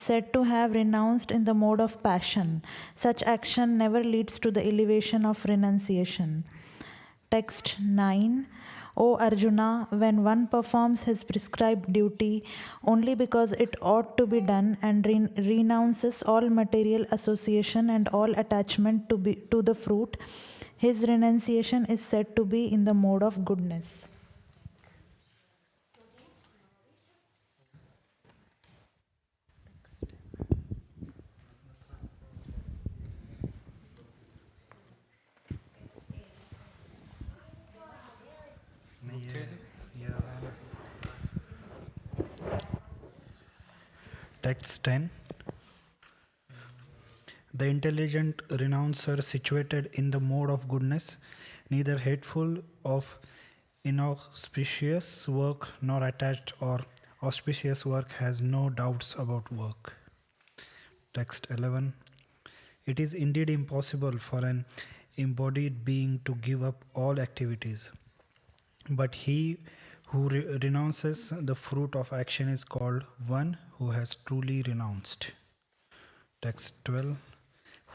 said to have renounced in the mode of passion. Such action never leads to the elevation of renunciation. Text 9. O Arjuna, when one performs his prescribed duty only because it ought to be done and renounces all material association and all attachment to the fruit, his renunciation is said to be in the mode of goodness. Text 10. The intelligent renouncer situated in the mode of goodness, neither hateful of inauspicious work nor attached or auspicious work, has no doubts about work. Text 11. It is indeed impossible for an embodied being to give up all activities, but he who renounces the fruit of action is called one who has truly renounced. Text 12.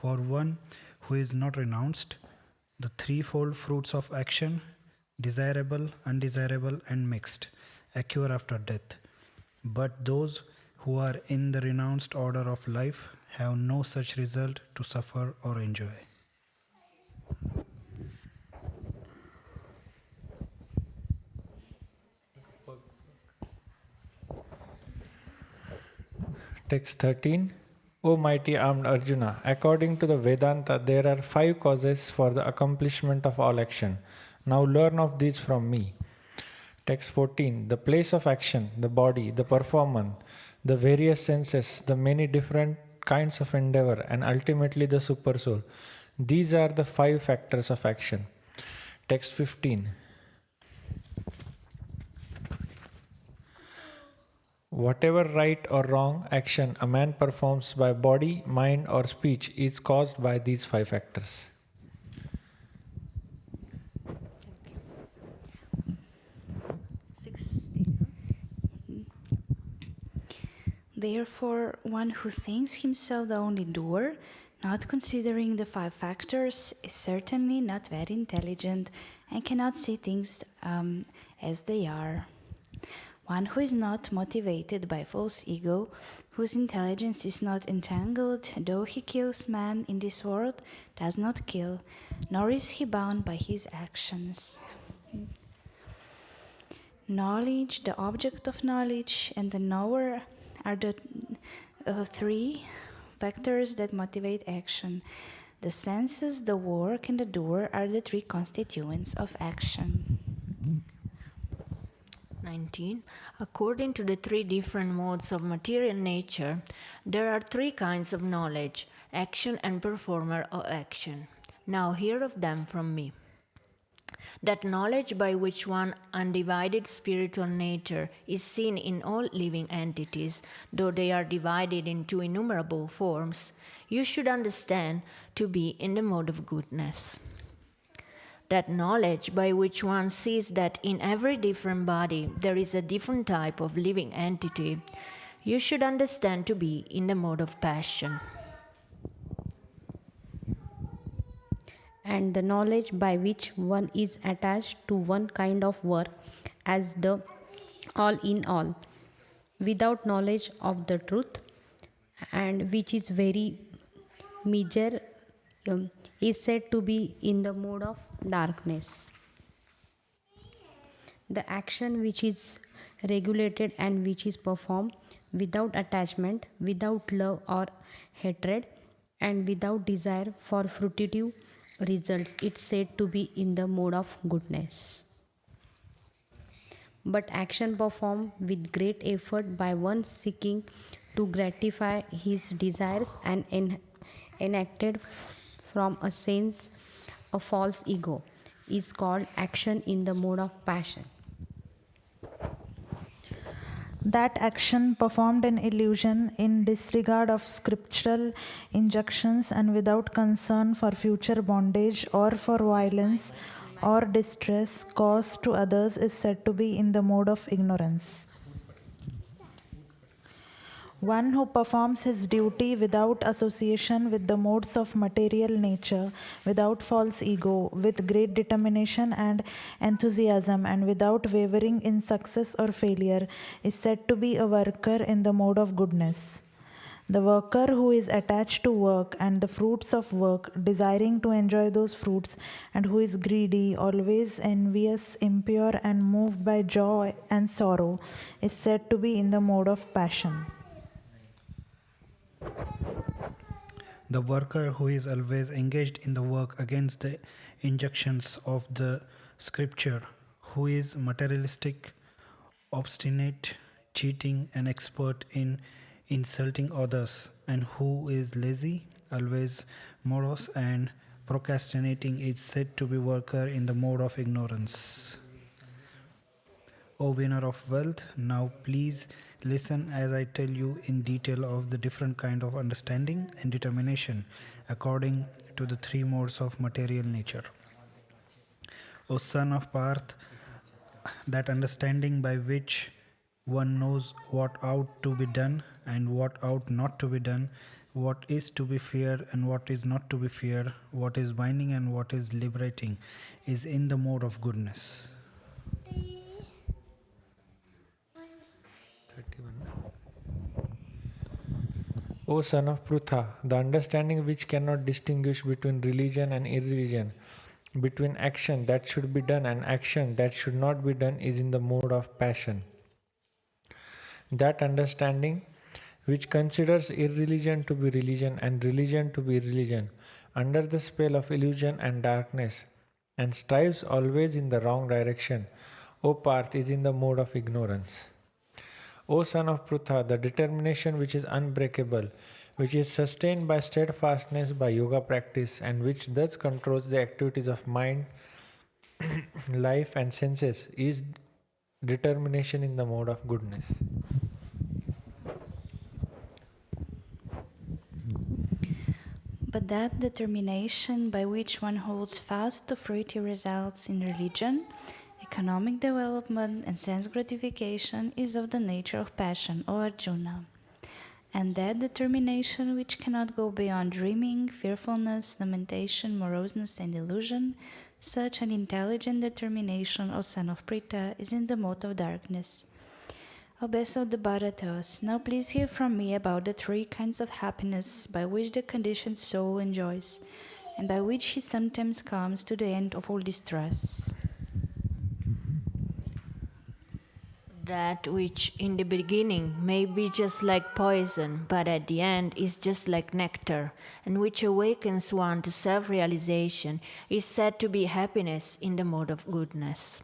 For one who is not renounced, the threefold fruits of action, desirable, undesirable, and mixed, occur after death. But those who are in the renounced order of life have no such result to suffer or enjoy. Text 13. O mighty armed Arjuna, according to the Vedanta, there are 5 causes for the accomplishment of all action. Now learn of these from me. Text 14. The place of action, the body, the performer, the various senses, the many different kinds of endeavor, and ultimately the supersoul. These are the 5 factors of action. Text 15. Whatever right or wrong action a man performs by body, mind, or speech is caused by these 5 factors. Therefore, one who thinks himself the only doer, not considering the 5 factors, is certainly not very intelligent and cannot see things as they are. One who is not motivated by false ego, whose intelligence is not entangled, though he kills man in this world, does not kill, nor is he bound by his actions. Knowledge, the object of knowledge, and the knower are the 3 factors that motivate action. The senses, the work, and the doer are the 3 constituents of action. 19. According to the 3 different modes of material nature, there are 3 kinds of knowledge: action and performer of action. Now hear of them from me. That knowledge by which one undivided spiritual nature is seen in all living entities, though they are divided into innumerable forms, you should understand to be in the mode of goodness. That knowledge by which one sees that in every different body there is a different type of living entity, you should understand to be in the mode of passion. And the knowledge by which one is attached to one kind of work as the all in all, without knowledge of the truth, and which is very meager, is said to be in the mode of darkness. The action which is regulated and which is performed without attachment, without love or hatred, and without desire for fruitive results, it's said to be in the mode of goodness. But action performed with great effort by one seeking to gratify his desires and enacted from a sense of false ego is called action in the mode of passion. That action performed in illusion, in disregard of scriptural injunctions, and without concern for future bondage or for violence or distress caused to others, is said to be in the mode of ignorance. One who performs his duty without association with the modes of material nature, without false ego, with great determination and enthusiasm, and without wavering in success or failure, is said to be a worker in the mode of goodness. The worker who is attached to work and the fruits of work, desiring to enjoy those fruits, and who is greedy, always envious, impure, and moved by joy and sorrow, is said to be in the mode of passion. The worker who is always engaged in the work against the injunctions of the scripture, who is materialistic, obstinate, cheating, and expert in insulting others, and who is lazy, always morose, and procrastinating, is said to be worker in the mode of ignorance. O winner of wealth, now please listen as I tell you in detail of the different kind of understanding and determination according to the three modes of material nature. O son of Parth, that understanding by which one knows what ought to be done and what ought not to be done, what is to be feared and what is not to be feared, what is binding and what is liberating, is in the mode of goodness. 31. O son of Prutha, the understanding which cannot distinguish between religion and irreligion, between action that should be done and action that should not be done, is in the mode of passion. That understanding which considers irreligion to be religion and religion to be religion, under the spell of illusion and darkness, and strives always in the wrong direction, O Parth, is in the mode of ignorance. O son of Prutha, the determination which is unbreakable, which is sustained by steadfastness by yoga practice, and which thus controls the activities of mind, life, and senses, is determination in the mode of goodness. But that determination by which one holds fast to fruity results in religion, economic development, and sense gratification is of the nature of passion, O Arjuna. And that determination which cannot go beyond dreaming, fearfulness, lamentation, moroseness, and illusion, such an intelligent determination, O son of Pritha, is in the mode of darkness. O best of the Bharatas, now please hear from me about the three kinds of happiness by which the conditioned soul enjoys, and by which he sometimes comes to the end of all distress. That which in the beginning may be just like poison, but at the end is just like nectar, and which awakens one to self-realization, is said to be happiness in the mode of goodness.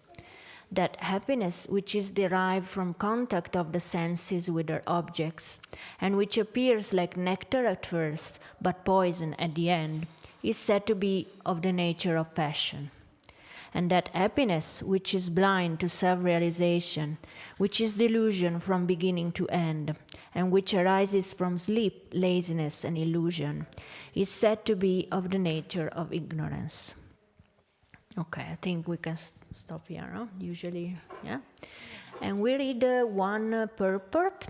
That happiness which is derived from contact of the senses with their objects, and which appears like nectar at first, but poison at the end, is said to be of the nature of passion. And that happiness which is blind to self-realization, which is delusion from beginning to end, and which arises from sleep, laziness, and illusion, is said to be of the nature of ignorance. Okay, I think we can stop here, no? Usually, yeah? And we read one purport.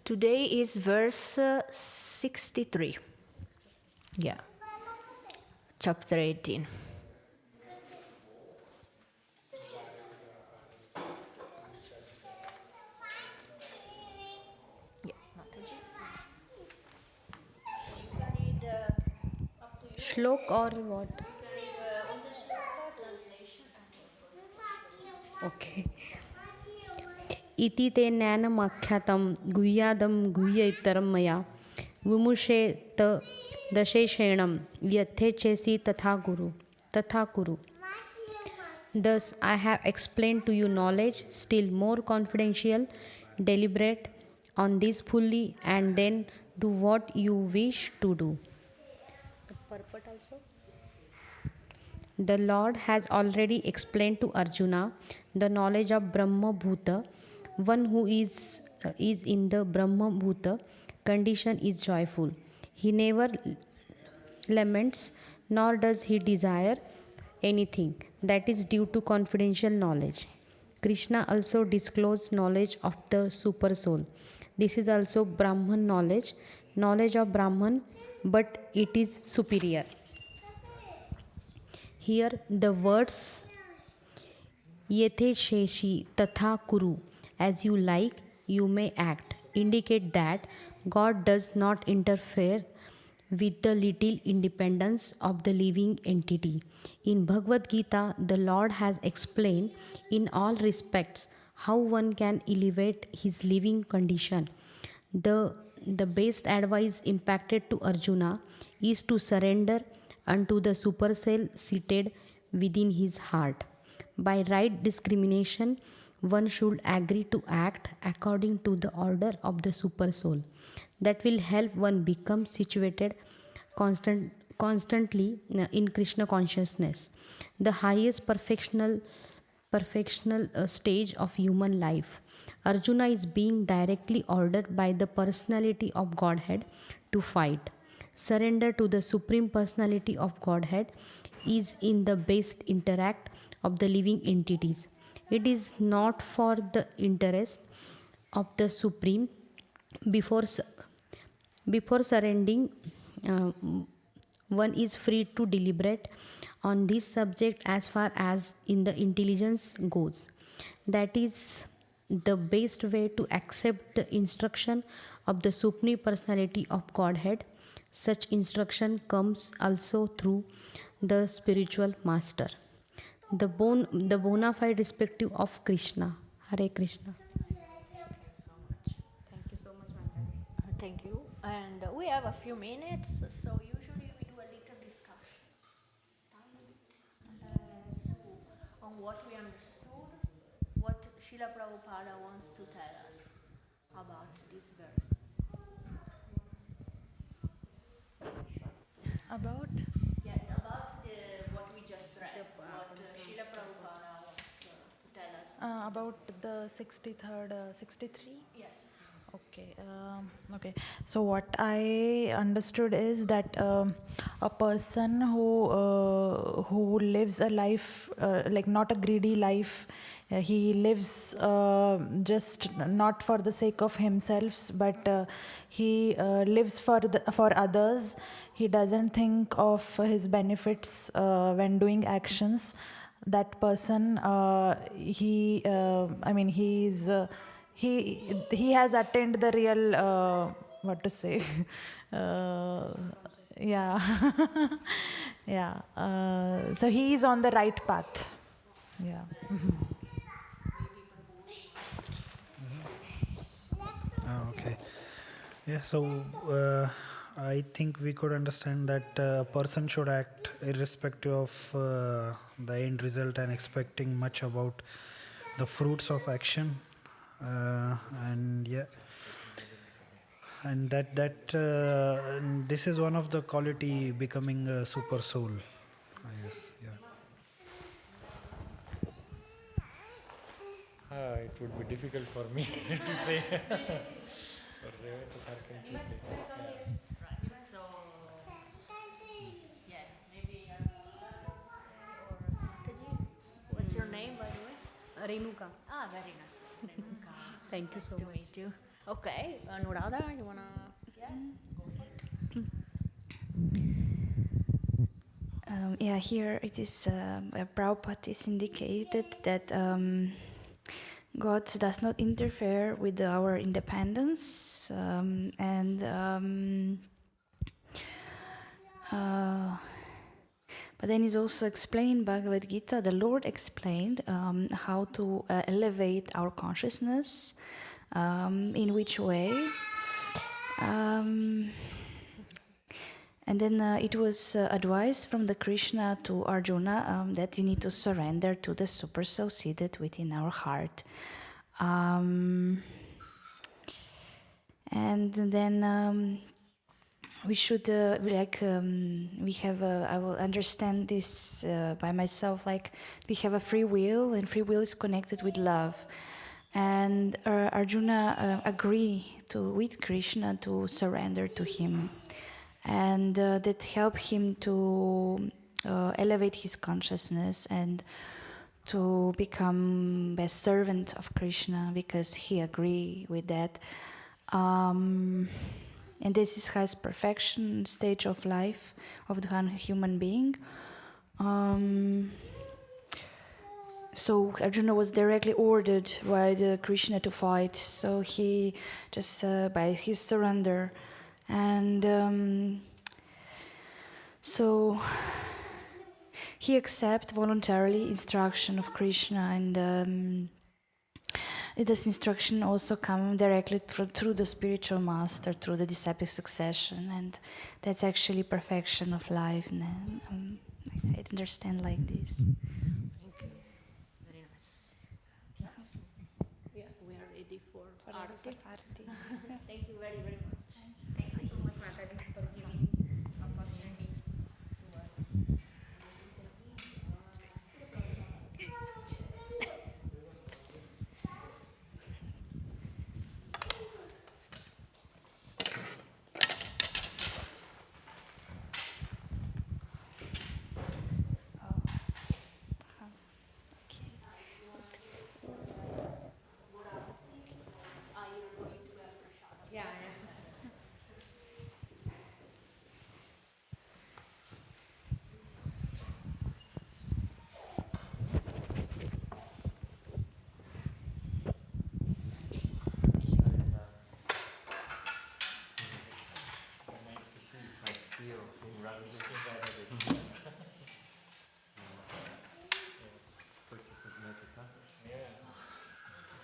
Today is verse 63. Yeah. Chapter 18. Shlok or what? Okay. इति ते ज्ञानमाख्यातं गुह्यादं गुह्यतरं मया विमुषेत दशेषेणं यथेच्छसि तथा कुरु. Thus I have explained to you knowledge still more confidential, deliberate on this fully, and then do what you wish to do. The purport also. The Lord has already explained to Arjuna the knowledge of Brahma Bhuta. One who is in the Brahma Bhuta condition is joyful. He never laments, nor does he desire anything. That is due to confidential knowledge. Krishna also disclosed knowledge of the super soul. This is also Brahman knowledge of Brahman, but it is superior. Here the words Yethe Sheshi Tatha Kuru, as you like, you may act, indicate that God does not interfere with the little independence of the living entity. In Bhagavad Gita, the Lord has explained in all respects how one can elevate his living condition. The best advice impacted to Arjuna is to surrender unto the supercell seated within his heart. By right discrimination, one should agree to act according to the order of the supersoul. That will help one become situated constantly in Krishna consciousness, the highest perfectional stage of human life. Arjuna is being directly ordered by the personality of Godhead to fight. Surrender to the Supreme Personality of Godhead is in the best interact of the living entities. It is not for the interest of the Supreme. Before, before surrendering, uh, one is free to deliberate on this subject as far as in the intelligence goes. That is the best way to accept the instruction of the Supreme Personality of Godhead. Such instruction comes also through the spiritual master, the bona fide respective of Krishna. Hare Krishna. Thank you. And we have a few minutes, so usually we do a little discussion. So, on what we understood, what Srila Prabhupada wants to tell us about this verse. About? Yeah, about what we just read, what Srila Prabhupada wants to tell us. About the 63rd, 63? Yes. Okay. So what I understood is that a person who lives a life like not a greedy life, he lives just not for the sake of himself, but he lives for others. He doesn't think of his benefits when doing actions. That person, he has attained the real what to say yeah yeah so he is on the right path. Yeah. Okay. Yeah, so I think we could understand that a person should act irrespective of the end result and expecting much about the fruits of action. And yeah, and that this is one of the quality becoming a super soul, I guess. Yeah. It would be difficult for me to say. For Reva to start completely. Right. So, yeah, maybe or Mataji. What's your name, by the way? Renuka. Ah, very nice. Renuka. Thank you Nice so to much. meet you. Okay, Anuradha, you wanna? Yeah. Yeah, here it is, Prabhupada is indicated that God does not interfere with our independence, but then it's also explained, Bhagavad Gita, the Lord explained how to elevate our consciousness, in which way. And then it was advice from the Krishna to Arjuna that you need to surrender to the super soul seated within our heart. And then we should we have I will understand this by myself, like we have a free will, and free will is connected with love. And Arjuna agree with Krishna to surrender to him. And that helped him to elevate his consciousness and to become a servant of Krishna, because he agreed with that. And this is highest perfection stage of life of the human being. So Arjuna was directly ordered by the Krishna to fight. So he just by his surrender, and so he accepted voluntarily instruction of Krishna, and this instruction also comes directly through the spiritual master, through the disciple succession, and that's actually perfection of life. And, I understand like this. Thank you. Very nice. Yeah, we are ready for Arti. Thank you very, very much. Thank you so much, Mataji, for giving opportunity to us. Yeah, Nice to see you in Radhadesh. Yeah.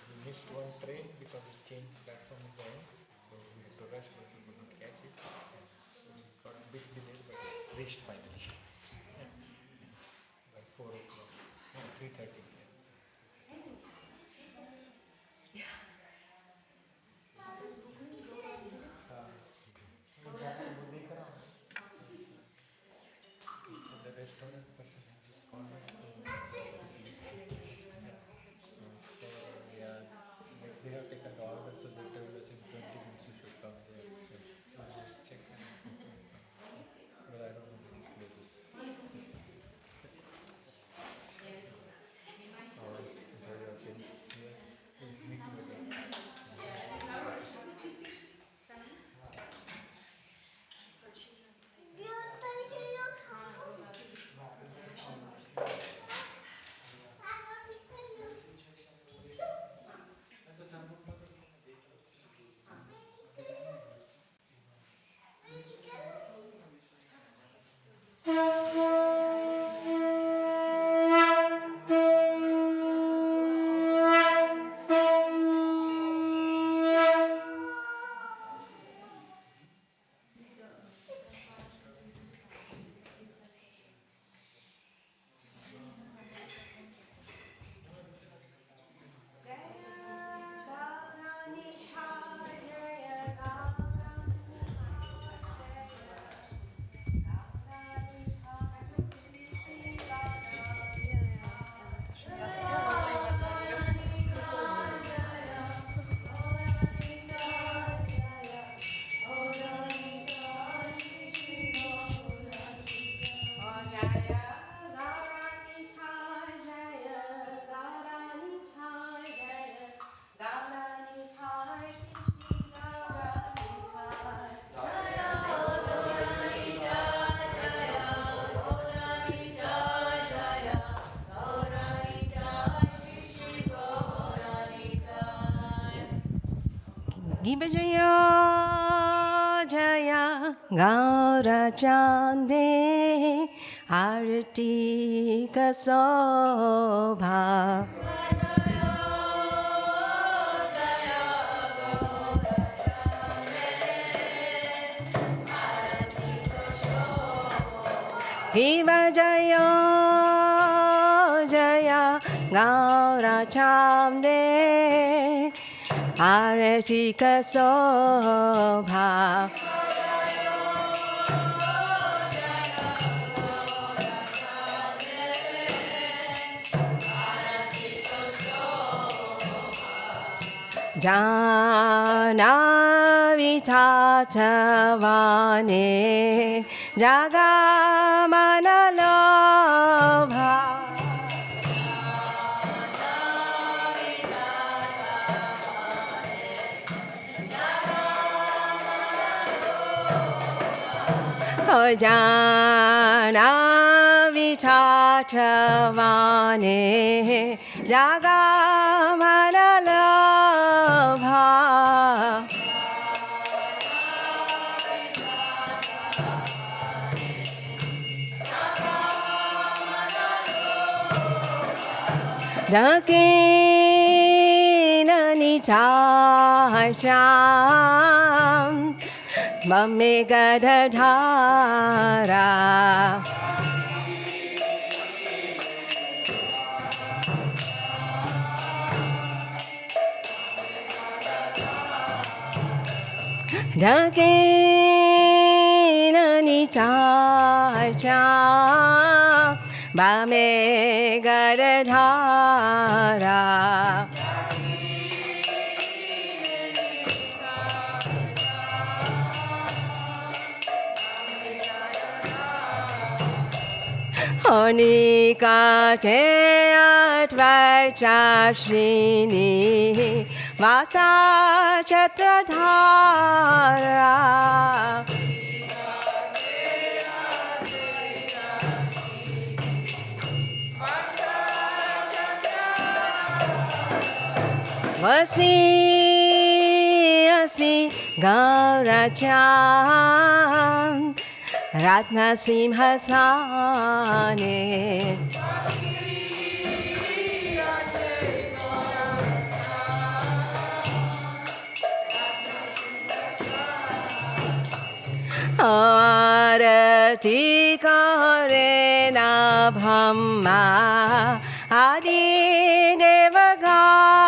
We missed one train because it changed platform again. So we had to rush, but we could not catch it. So we got a bit delayed, but it reached finally. By 4 o'clock. No, 3:30. The restaurant person has just called us. They have taken the order, so they told us in 20 minutes you should come there. So we'll just check and but I don't know when it closes. Alright, enjoy your day. Yes, we'll meet you again. Giba Jaya Jaya Gaura Chande Arti Kasobha Giba Jaya Jaya Gaura Chande Arti Kasobha Jana Vitatavane Jagamana Lobha Jana Ojana Vichatavane Jagamana Labha Dakina Nitasham Mame Gadadhara Dakina Nitasham Mame Gadadhara Onika te atvachashini Vasa chatradhara Vasi asi gaurachan Ratna Simhasane Arati kare na bhamma Adi devagane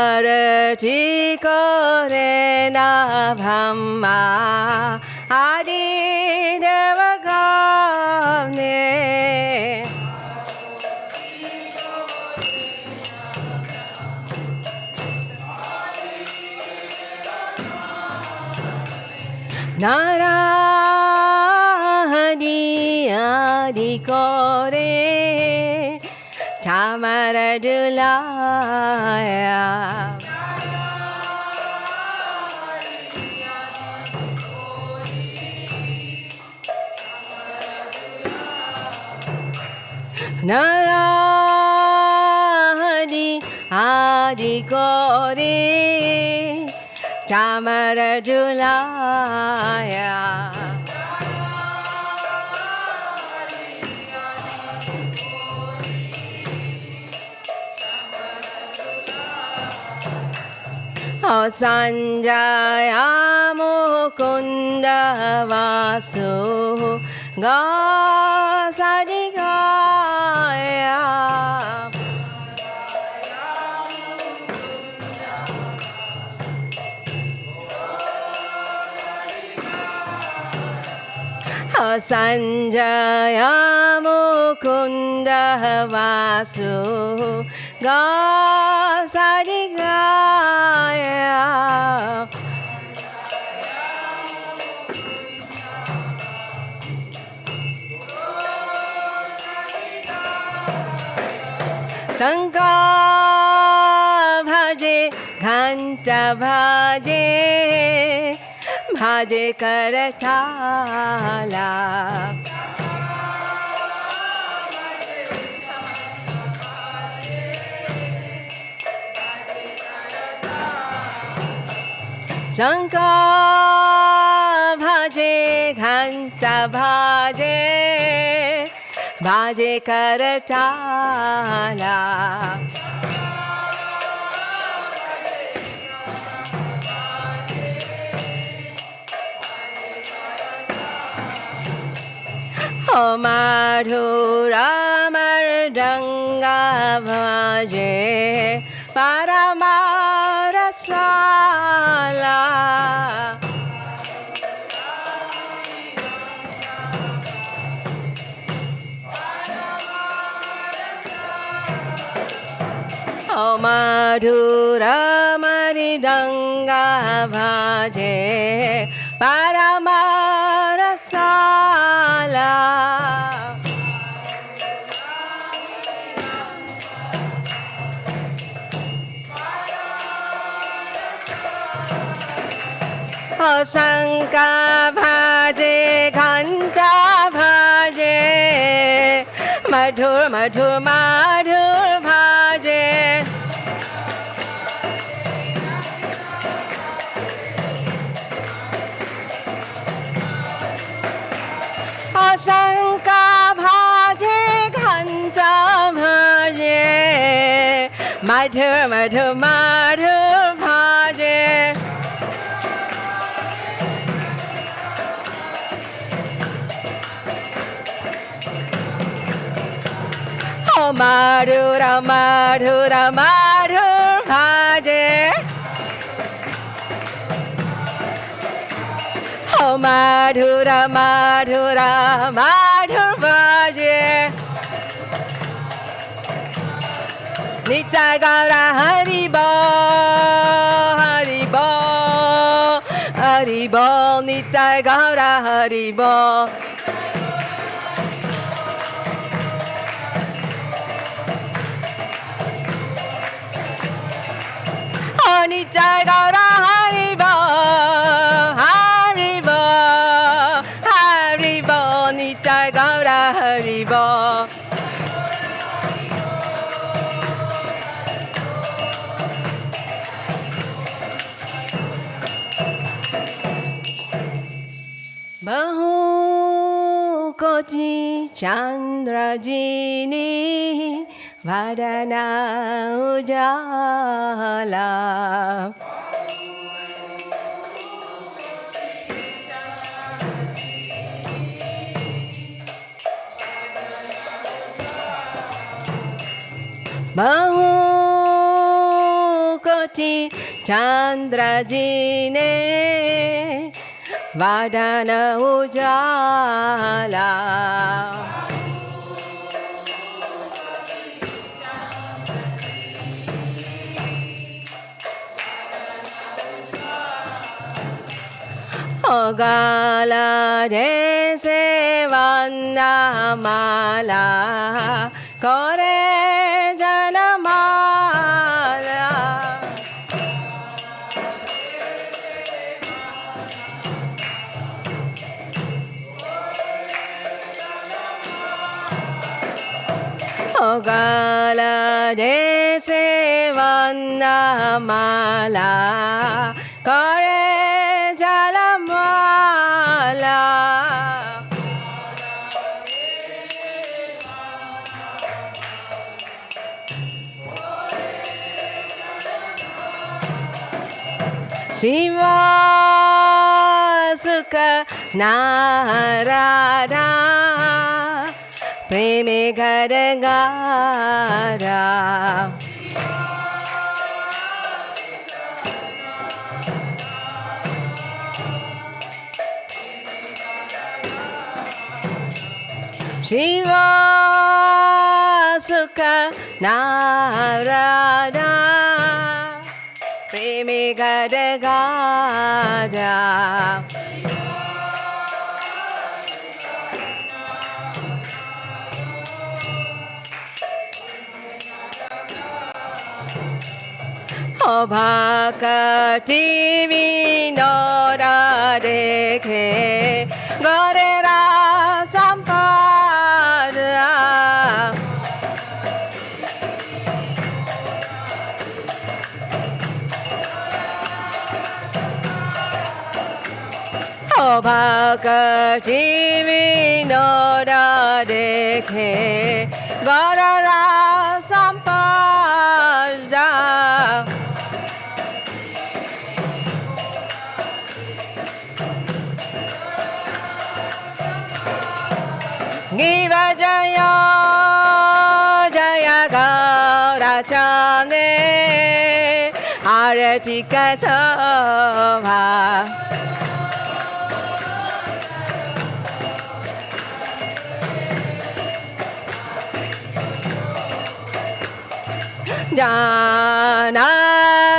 Arati kare na bhamma Adi devagane Narahani adi kore Tamaradulaya Narahani adi kore Tamaradulaya O Sanjaya Mukunda Vasu Gasadigaya O Sanjaya Mukunda Vasu Gasadigaya Sanka bhaje ghanta bhaje bhaje karatala Sanka bhaje ghanta bhaje bhaje karatala O Madhura Mardanga bhaje Paramarasala O Madhura Maridanga bhaje Paramarasala शङ्का भजे घण्टा भजे मधुर मधुर माधुर भजे शङ्का भजे घण्टा भजे मधुर मधुर माधुर भजे madhur madhur madhur bhaje madhur madhur madhur bhaje Nitai Gaura Hari Bo Hari Bo Hari Bo Nitai Gaura Hari Bo Nitai Gaura Hari Bo Hari Bo Hari Bo Nitai Gaura Hari Bo Bahu Koti Chandrajini Vadana Ujala Bahu Koti Chandrajine Vadana Ujala Gala Dese Vandamala Kore Janamala Gala Dese Vandamala Kore Shiva Sukha Narada Preme Gadagara Shiva Sukha Narada Preme Gadagada Bhakti Vinoda Dekhe Gorera Sampada Bhakti Vinoda Dekhe Gorera Sampada Giva Jaya Jaya Gaura Chane Arati Kasava Jana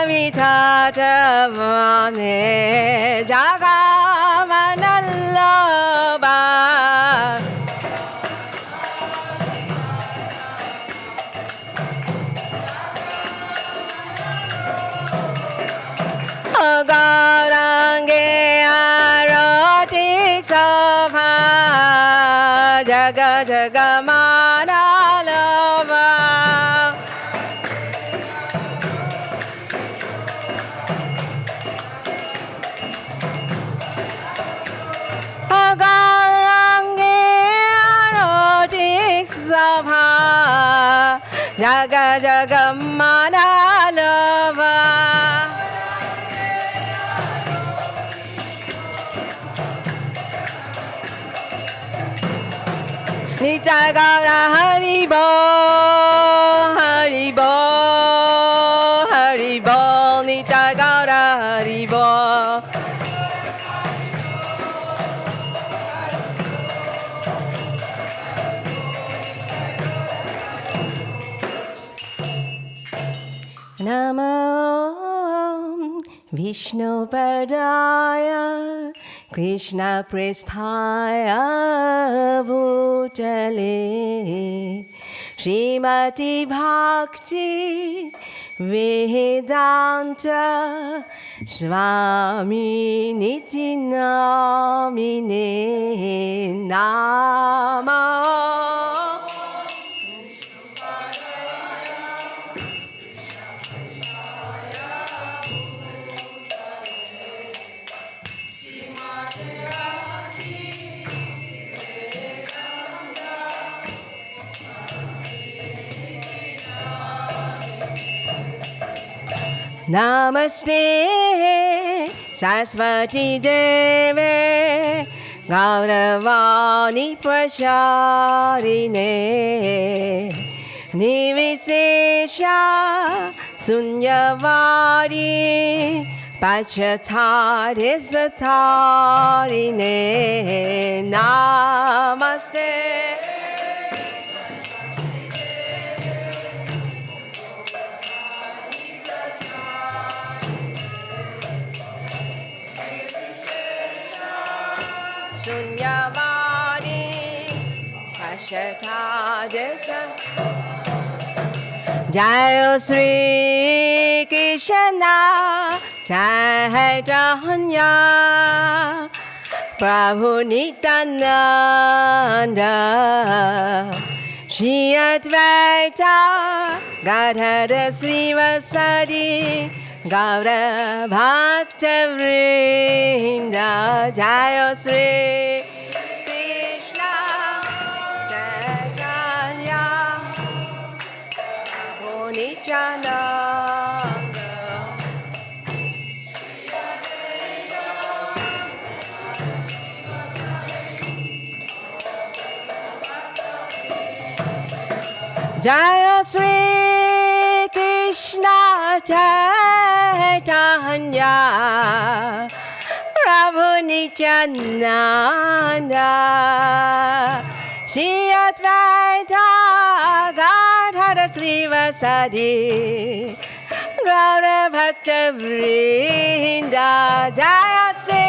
Vitatavane Jagamanallaba Garange Jaga Jaga Manalava Agarangi Arotik Sabha Jaga Jaga Manalava Nitya Gaura Haribo, Haribo, Haribo, Nitya Gaura Haribo. Namo Vishnu Padaya Krishna Prasthaya Bhutale Srimati Bhakti Vedanta Swami Niti Namine Namo Namaste Saraswati Deve Gauravani Pracharine Nivishesha Sunyavadi Pachatari Satarine Namaste Sunyavadi Pashatadesa Jaya Sri Krishna Chaitanya Prabhu Nityananda Shri Advaita Gadadha Srivasadi Gaura Bhakta Vrinda Jaya Sri Krishna Chaitanya Prabhu Nityananda Jaya Sri Krishna Chaitanya Prabhu Nityananda Shri Advaita Gadadha Srivasadi Gaura Bhakta Vrinda Jaya Sri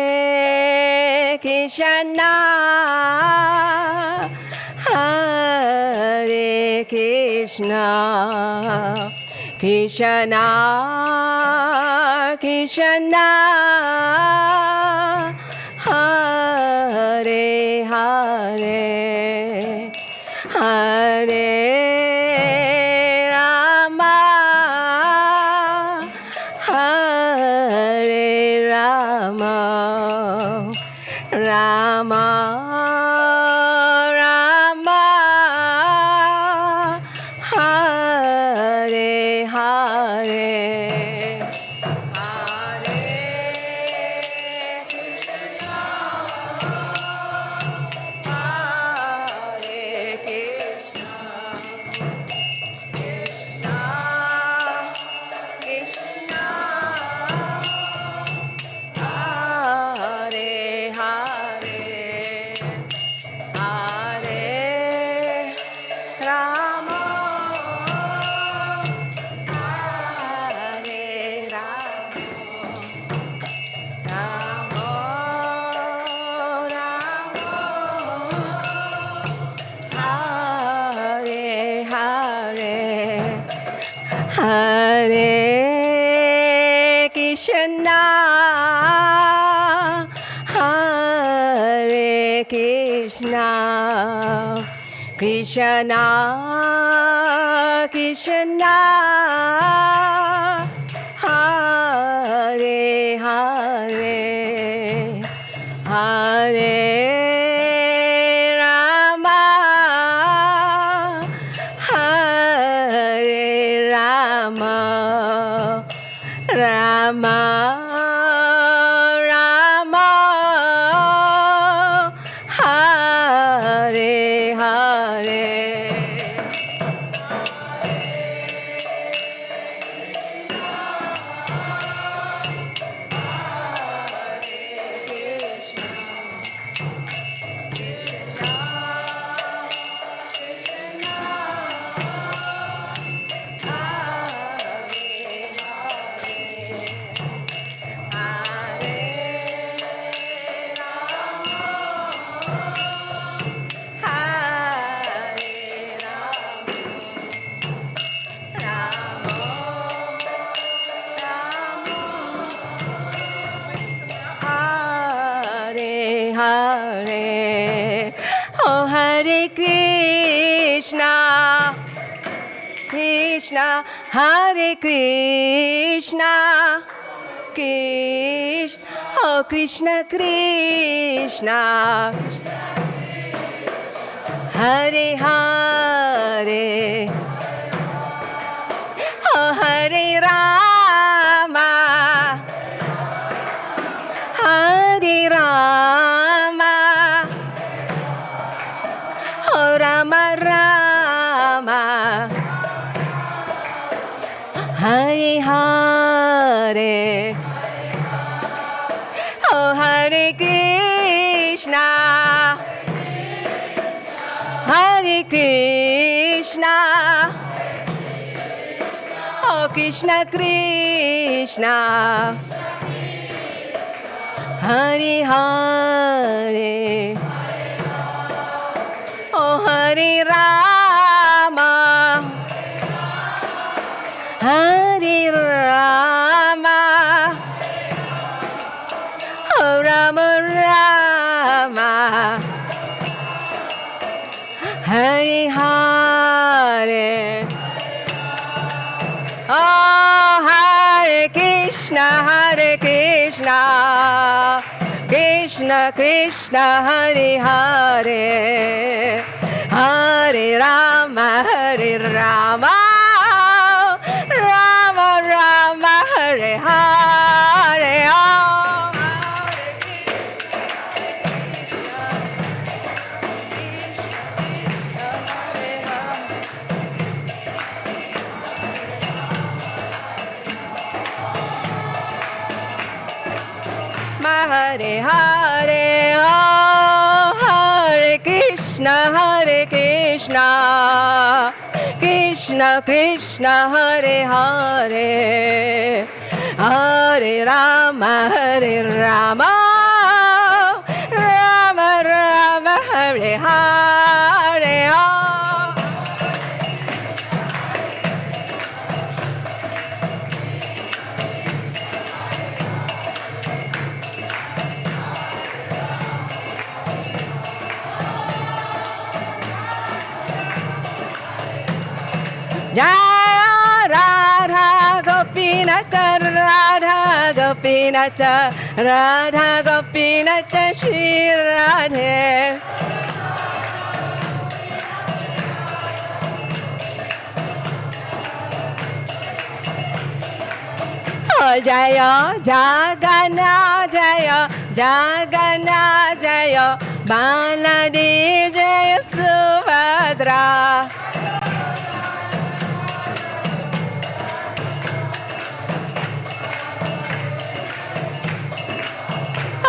Hare Krishna, Hare Krishna, Krishna, Krishna, Hare Hare, Hare Rama, Hare Rama, Rama, Rama, Hare Hare, Hare Krishna, Hare Krishna, Krishna, Krishna, Hare Hare. Krishna, Hare Krishna, Krishna Krishna, Hare Hare, Hare Rama, Hare Rama, Rama Rama, Hare Hare. Hare Hare, oh Hare Krishna, Krishna, Hare Krishna, Krishna, oh Krishna Krishna, Hare Hare, oh Hare Rama, Hare Rama, oh Rama Rama, Hare Hare, oh Hare Krishna, Hare Krishna, oh Krishna Krishna, Hare Hare, oh Hare Rama, Hare Rama, oh Rama Rama, Hare Hare, oh Hare Krishna, Hare Krishna, Krishna Krishna, Hare Hare, Hare Rama, Hare Rama, Rama Rama, Hare Hare, oh Hare Hare, oh Hare Krishna, Hare Krishna, Krishna Krishna, Hare Hare, Hare Rama, Hare Rama, Rama Rama, Hare Hare, oh Jaya Radha Gopinata, Radha Gopinata, Radha Gopinata, Shri Radhe. Oh Jaya Jagana, Jaya Jagana, Jaya Baladi, Jaya Subhadra.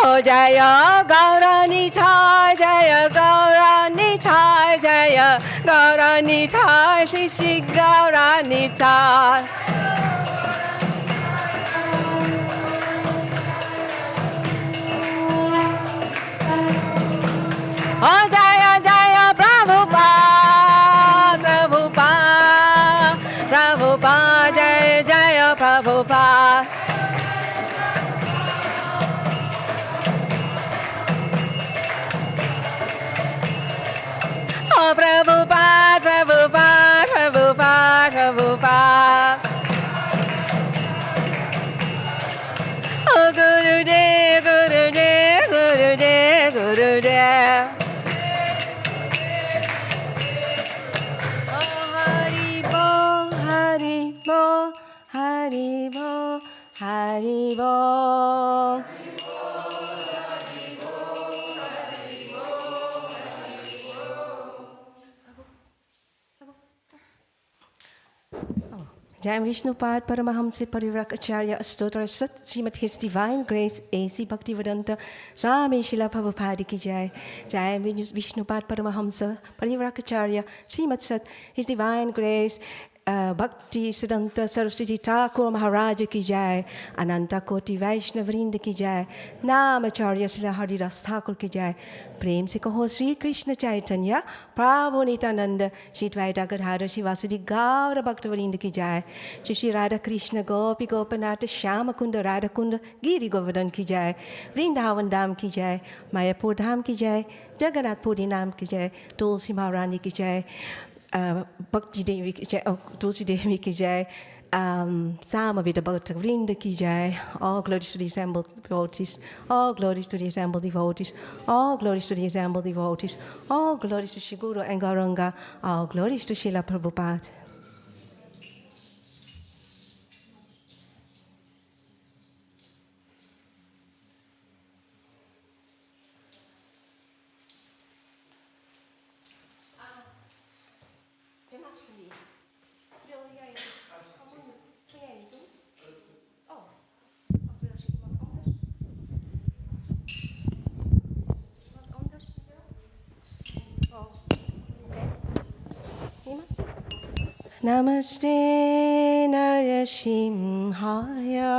Oh Jaya Gaurani Chai, Jaya Gaurani Chai, Jaya Gaurani Chai, Shri Shri Gaurani Chai. Oh Jaya Jaya Prabhupada, Prabhupada, Prabhupada, Jaya Jaya Prabhupada. Haribo. Jai Vishnupad Paramahamsa Parivracharya Astotra Sat Srimad His Divine Grace A.C. Bhaktivedanta Swami Srila Prabhupada Ki Jai. Jai Vishnupad Paramahamsa Parivracharya Srimad Sat His Divine Grace Bhakti Siddhanta Saraswati Thakur Maharaja Ki Jai. Ananta Koti Vaishnavrinda Ki Jai. Namacharya Srila Haridas Thakur Ki Jai. प्रेम से कहो श्री कृष्ण चैतन्य प्रभु नित्यानंद श्री द्वैता गदाधर शिवासुदि गौर भक्तवृंद की जय। श्री राधा कृष्ण गोपी गोपनाथ श्याम कुंड राधा कुंड गिरि गोवर्धन की जय। वृंदावन धाम की जय। मायापुर धाम की जय। जगन्नाथपुरी नाम की जय। तुलसी महारानी की जय। भक्ति देवी की जय। तुलसी देवी की जय। Samavita Bhaktavrinda Ki Jai. All glories to the assembled devotees. All glories to the assembled devotees. All glories to the assembled devotees. All glories to Shri Guru and Gauranga. All glories to Srila Prabhupada. Namaste Narasimhaya.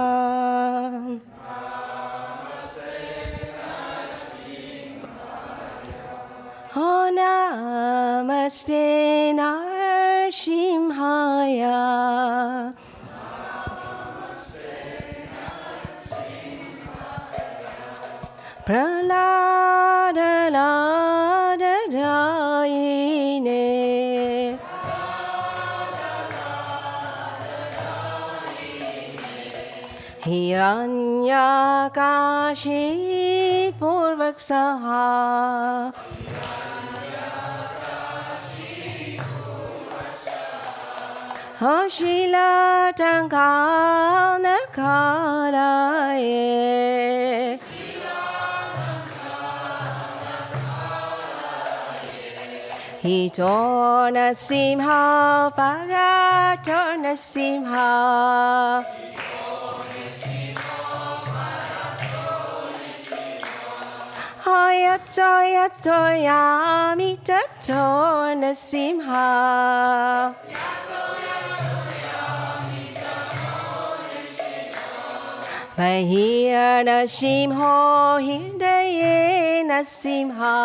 Oh, Namaste Narasimhaya. Pralada Lada Daine. Hiranyakashi Purvaksaha. Shila Tankana Kalaye. Hitona Simha Paratona Simha. Yamita Tona Simha. Vahiyana Simho Hindayena Simha.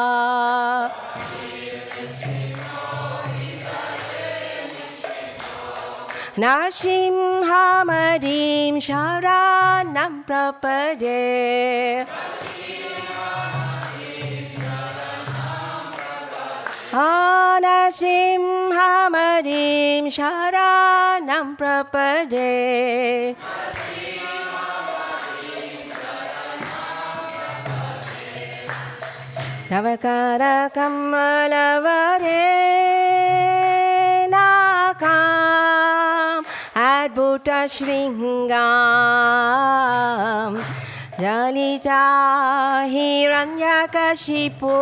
Narsimha Madim Sharanam Prapade. Narasimha Madim Sharanam Prapade. Navakara Kamalavare Nakam Adbhuta Shringam Lalita Hiranyakashipu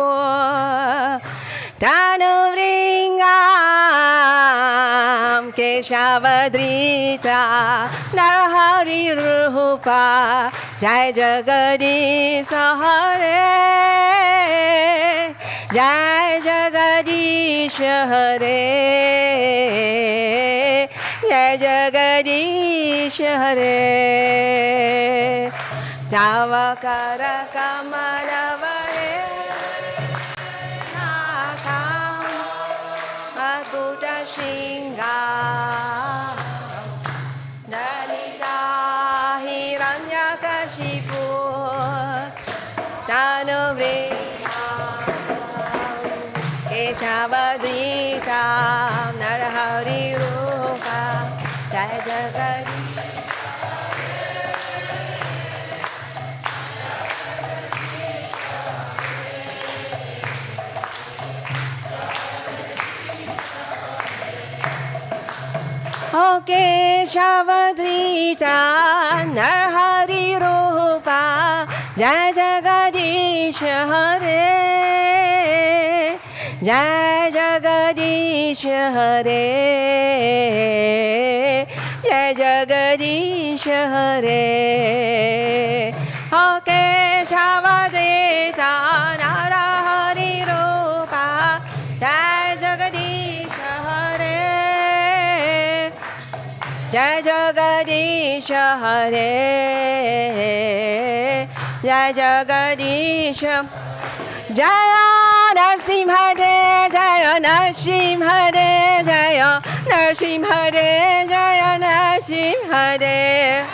Tanuvringam Keshavadrita Narahari Rupa Jai Jagadish Hare Jai Jagadish Hare Jai Jagadish Hare Javakara Kamalavare Buddha Shinga Dalita Hiranyakashipu Tanuvringa Keshavadrita Narahari Rupa Jai Jagadish. Okay, Shavadri Narita Narhari Rupa Jai Jagadish Hare Jai Jagadish Hare Jai Jagadish Hare Hake Shavadeta Narahari Rupa Jai Jagadish Hare Jai Jagadish Hare Jai Jagadish Jaya Narsimha Dev Jaya Narsimha Dev Jaya Narsimha Dev Jaya Narsimha Dev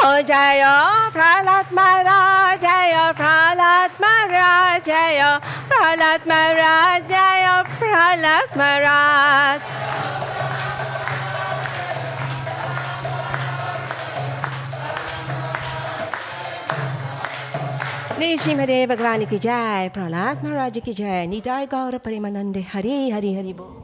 Oh Jaya Prahlad Maharaj Jaya Prahlad Maharaj Jaya Prahlad Maharaj Jaya Prahlad Maharaj Nrsimhadev Bhagwan ki jai, Prahlad Maharaj ki jai, Nitai Gaura Parimanande, Hari Hari Hari Bol.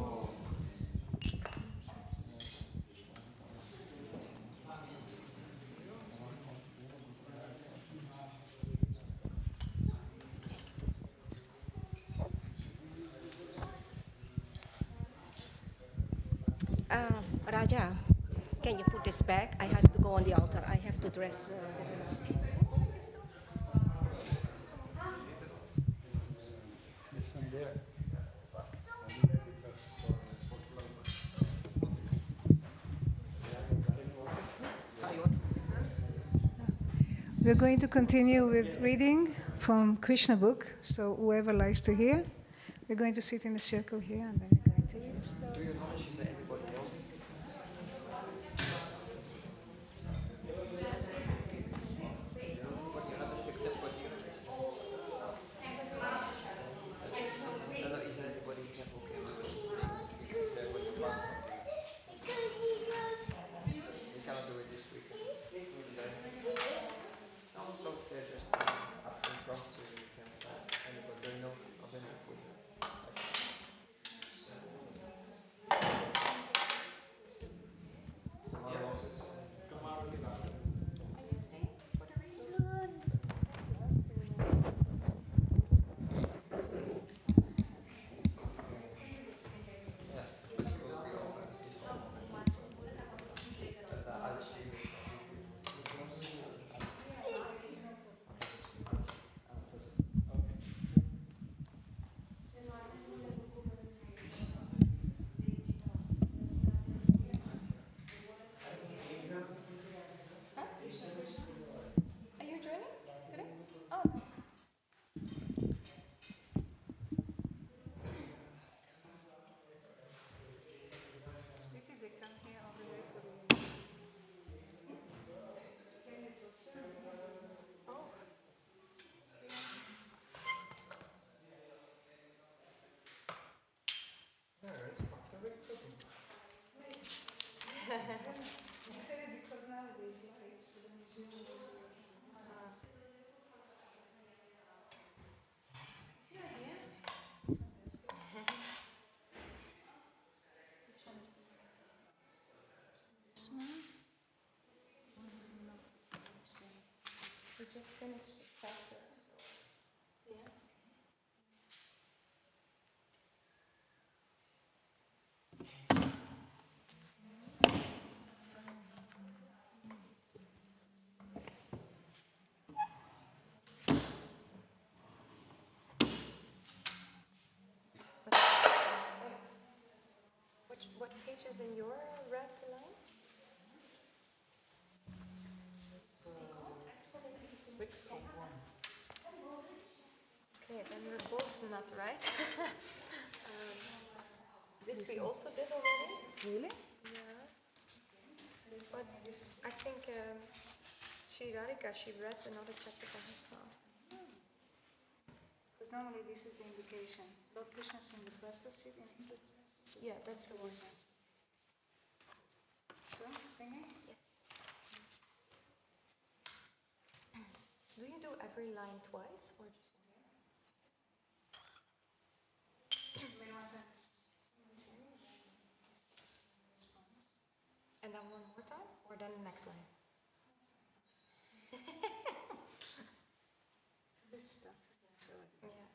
Raja, can you put this back? I have to go on the altar. I have to dress. We're going to continue with reading from Krishna book. So whoever likes to hear, we're going to sit in a circle here and then we're going to read. What page is in your red line? 601. Okay, then we're both not right. This we also did already. Really? Yeah. But I think she read another chapter by herself. Because normally this is the indication. Lord Krishna sing the first seat in English. Yeah, that's the one. So, singing? Yes. Do you do every line twice or just once? time or then the next line? This is tough. So, Yeah.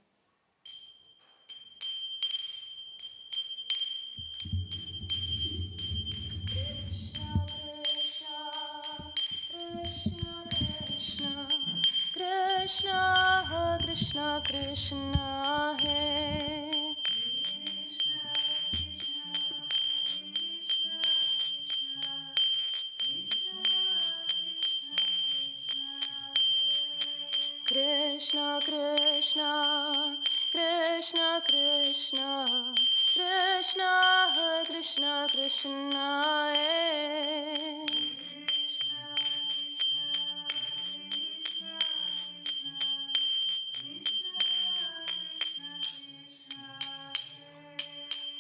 Krishna Krishna Krishna Hare Krishna Krishna Krishna Krishna Krishna Krishna Krishna Hare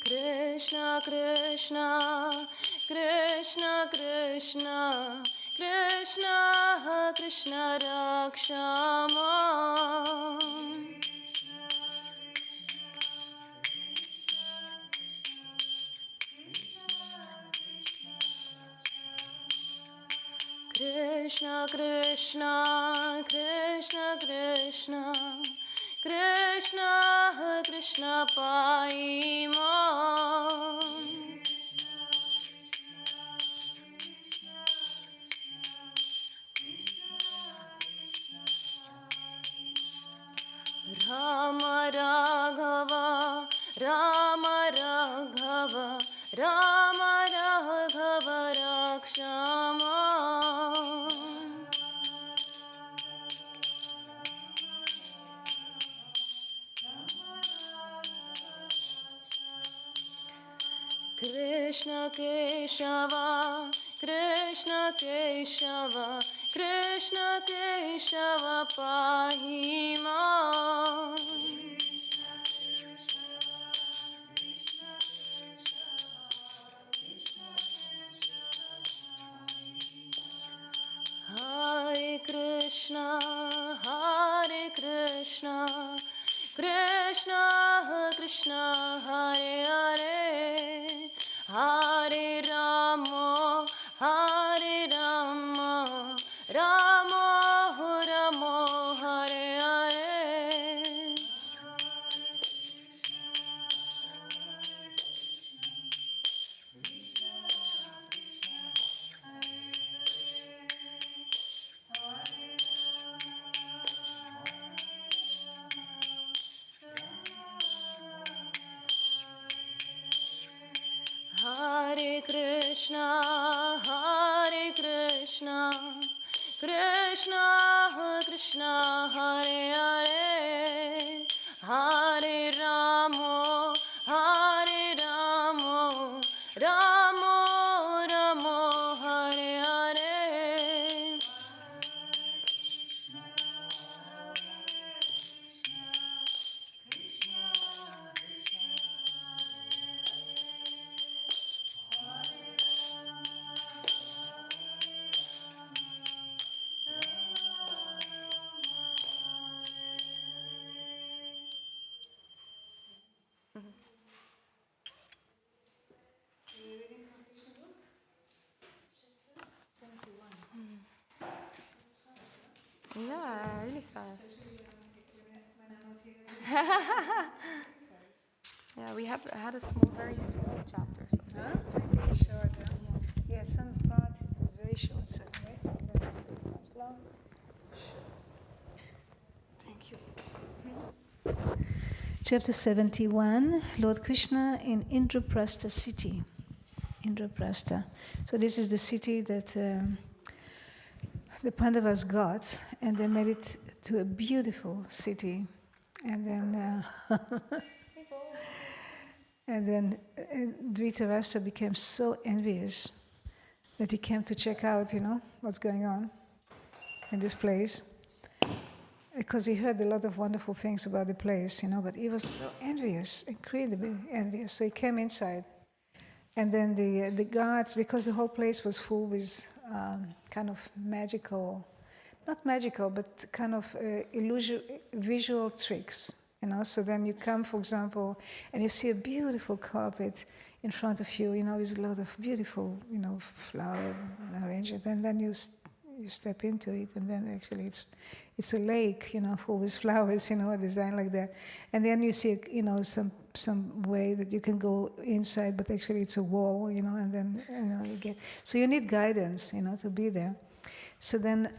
Krishna Krishna Krishna Krishna Krishna Krishna Rakshama Krishna Krishna Krishna Krishna Krishna Krishna Paima Rama Raghava Rama Raghava Rama Raghava Rakshama Krishna Keshava Krishna Keshava Krishna Keshava Pahima Hare Krishna Hare Krishna Krishna Krishna Hare Hare Hare Rama Hare Rama Rama Rama Hare Hare Hare Krishna Krishna Krishna Hare Hare Hare Rama Hare Rama Rama Rama Hare Hare Yeah, really fast. Yeah, we have had a very small chapter. So huh? Very short, huh? Yeah, some parts it's very short, so right? And then it becomes long. Thank you. Chapter 71, Lord Krishna in Indraprastha city. Indraprastha. So this is the city that the Pandavas got, and they made it to a beautiful city. And then, Dhritarashtra became so envious that he came to check out, what's going on in this place. Because he heard a lot of wonderful things about the place, but he was so envious, incredibly envious. So he came inside. And then the guards, because the whole place was full with kind of magical, not magical, but kind of visual tricks. You know, so then you come, for example, and you see a beautiful carpet in front of you, you know, with a lot of beautiful, you know, flower arranged, and then you step into it, and then actually it's a lake, you know, full with flowers, you know, a design like that, and then you see, you know, some way that you can go inside, but actually it's a wall, you know, and then, you know, you get, so you need guidance, you know, to be there. So then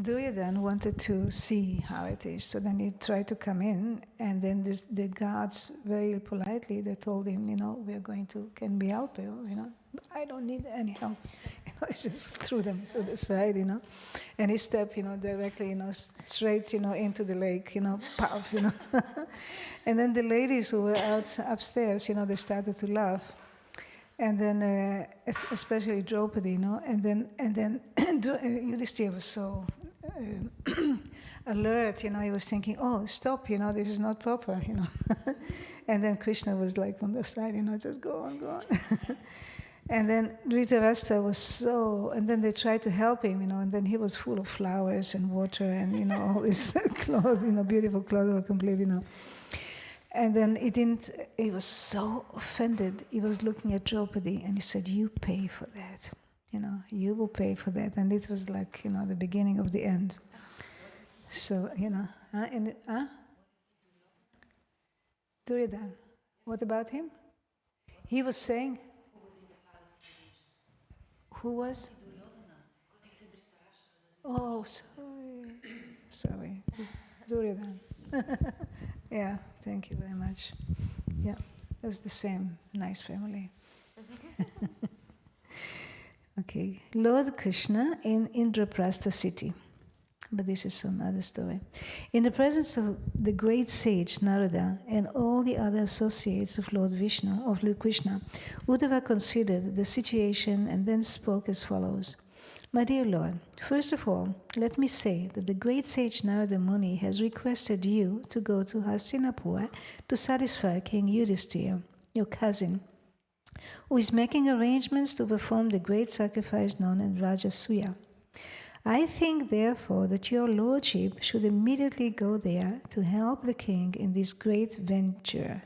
Duryodhana wanted to see how it is. So then he tried to come in, and then the guards very politely, they told him, you know, can we help you, you know? I don't need any help. You know, he just threw them to the side, you know. And he stepped, you know, directly, you know, straight, you know, into the lake, you know, puff, you know. And then the ladies who were upstairs, you know, they started to laugh. And then, especially Draupadi, you know, and then Yudhishthira was so alert, you know, he was thinking, oh, stop, you know, this is not proper, you know. And then Krishna was like on the side, you know, just go on, go on. And then Dhritarashtra was and then they tried to help him, you know, and then he was full of flowers and water and, you know, all his clothes, you know, beautiful clothes were complete, you know. And then he was so offended. He was looking at Draupadi and he said, you pay for that. You know, you will pay for that. And it was like, you know, the beginning of the end. So, you know, Duryodhana. What about him? He was saying, who was? Oh, sorry. Duryodhana. Yeah, thank you very much. Yeah, that's the same nice family. Okay, Lord Krishna in Indraprastha city. But this is some other story. In the presence of the great sage Narada and all the other associates of Lord Krishna, Uddhava considered the situation and then spoke as follows. My dear Lord, first of all, let me say that the great sage Narada Muni has requested you to go to Hastinapura to satisfy King Yudhishthira, your cousin, who is making arrangements to perform the great sacrifice known as Rajasuya. I think, therefore, that your lordship should immediately go there to help the king in this great venture.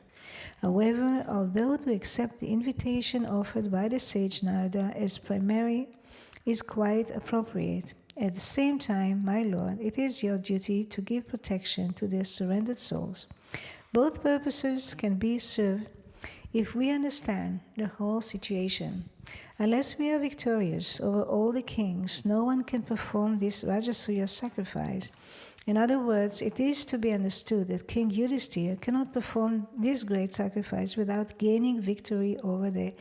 However, although to accept the invitation offered by the sage Narada as primary is quite appropriate, at the same time, my lord, it is your duty to give protection to their surrendered souls. Both purposes can be served if we understand the whole situation. Unless we are victorious over all the kings, no one can perform this Rajasuya sacrifice. In other words, it is to be understood that King Yudhishthira cannot perform this great sacrifice without gaining victory over the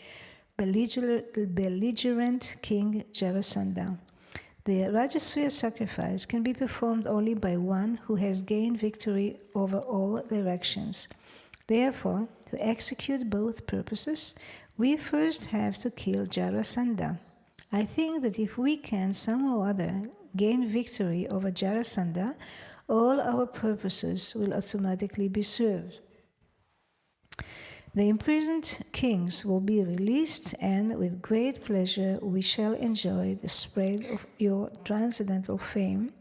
belligerent King Jarasandha. The Rajasuya sacrifice can be performed only by one who has gained victory over all directions. Therefore, to execute both purposes, we first have to kill Jarasandha. I think that if we can somehow or other gain victory over Jarasandha, all our purposes will automatically be served. The imprisoned kings will be released, and with great pleasure we shall enjoy the spread of your transcendental fame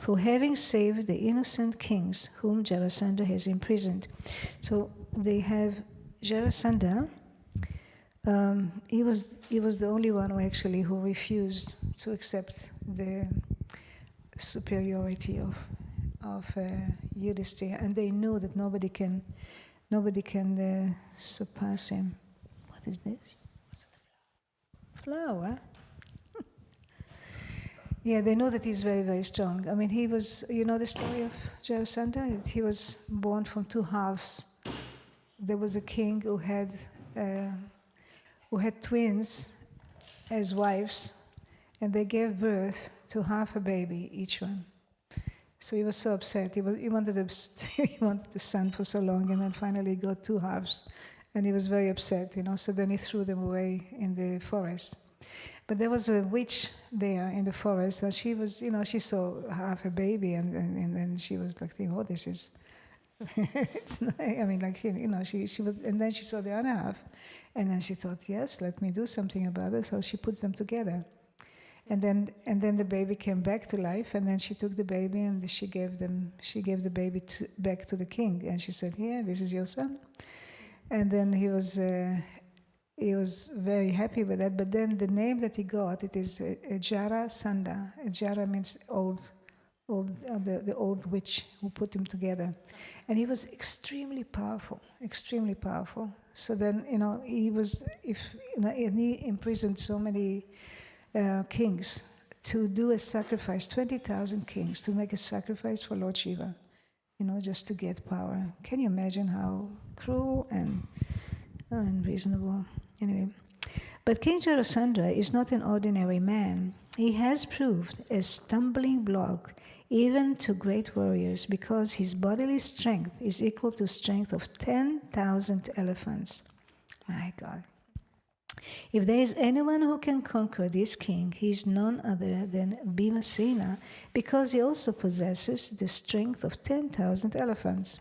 for having saved the innocent kings whom Jarasandha has imprisoned. So they have Jarasandha. He was the only one who refused to accept the superiority of Yudhishthira, and they knew that nobody can surpass him. What is this? What's the flower? Yeah, they know that he's very, very strong. I mean, he was, you know the story of Jarasandha? He was born from two halves. There was a king who had twins as wives, and they gave birth to half a baby, each one. So he was so upset. He wanted the son for so long, and then finally got two halves, and he was very upset, you know. So then he threw them away in the forest. But there was a witch there in the forest, and she was, you know, she saw half a baby, and then she was like thinking, oh, this is, it's not, I mean, like, you know, she was, and then she saw the other half, and then she thought, yes, let me do something about it. So she puts them together. And then the baby came back to life, and then she took the baby and she gave the baby back to the king, and she said, "Here, this is your son." And then he was very happy with that. But then the name that he got, it is Jarasandha. Jara means the old witch who put him together, and he was extremely powerful. So then he imprisoned so many kings to do a sacrifice, 20,000 kings to make a sacrifice for Lord Shiva, just to get power. Can you imagine how cruel and unreasonable? Anyway, but King Jarasandha is not an ordinary man. He has proved a stumbling block even to great warriors, because his bodily strength is equal to strength of 10,000 elephants. My God. If there is anyone who can conquer this king, he is none other than Bhimasena, because he also possesses the strength of 10,000 elephants.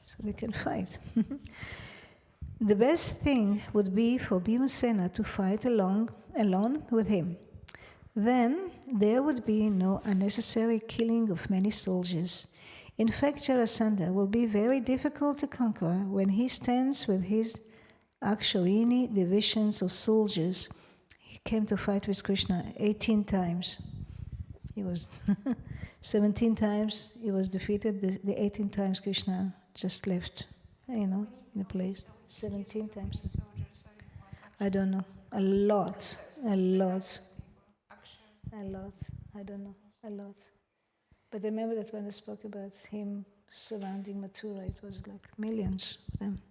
So they can fight. The best thing would be for Bhimasena to fight alone with him. Then there would be no unnecessary killing of many soldiers. In fact, Jarasandha will be very difficult to conquer when he stands with his Akshauhini divisions of soldiers. He came to fight with Krishna 18 times. He was 17 times he was defeated. The 18 times Krishna just left, the place. 17 times. I don't know. A lot. I don't know. A lot. But I remember that when I spoke about him surrounding Mathura, it was like millions of them.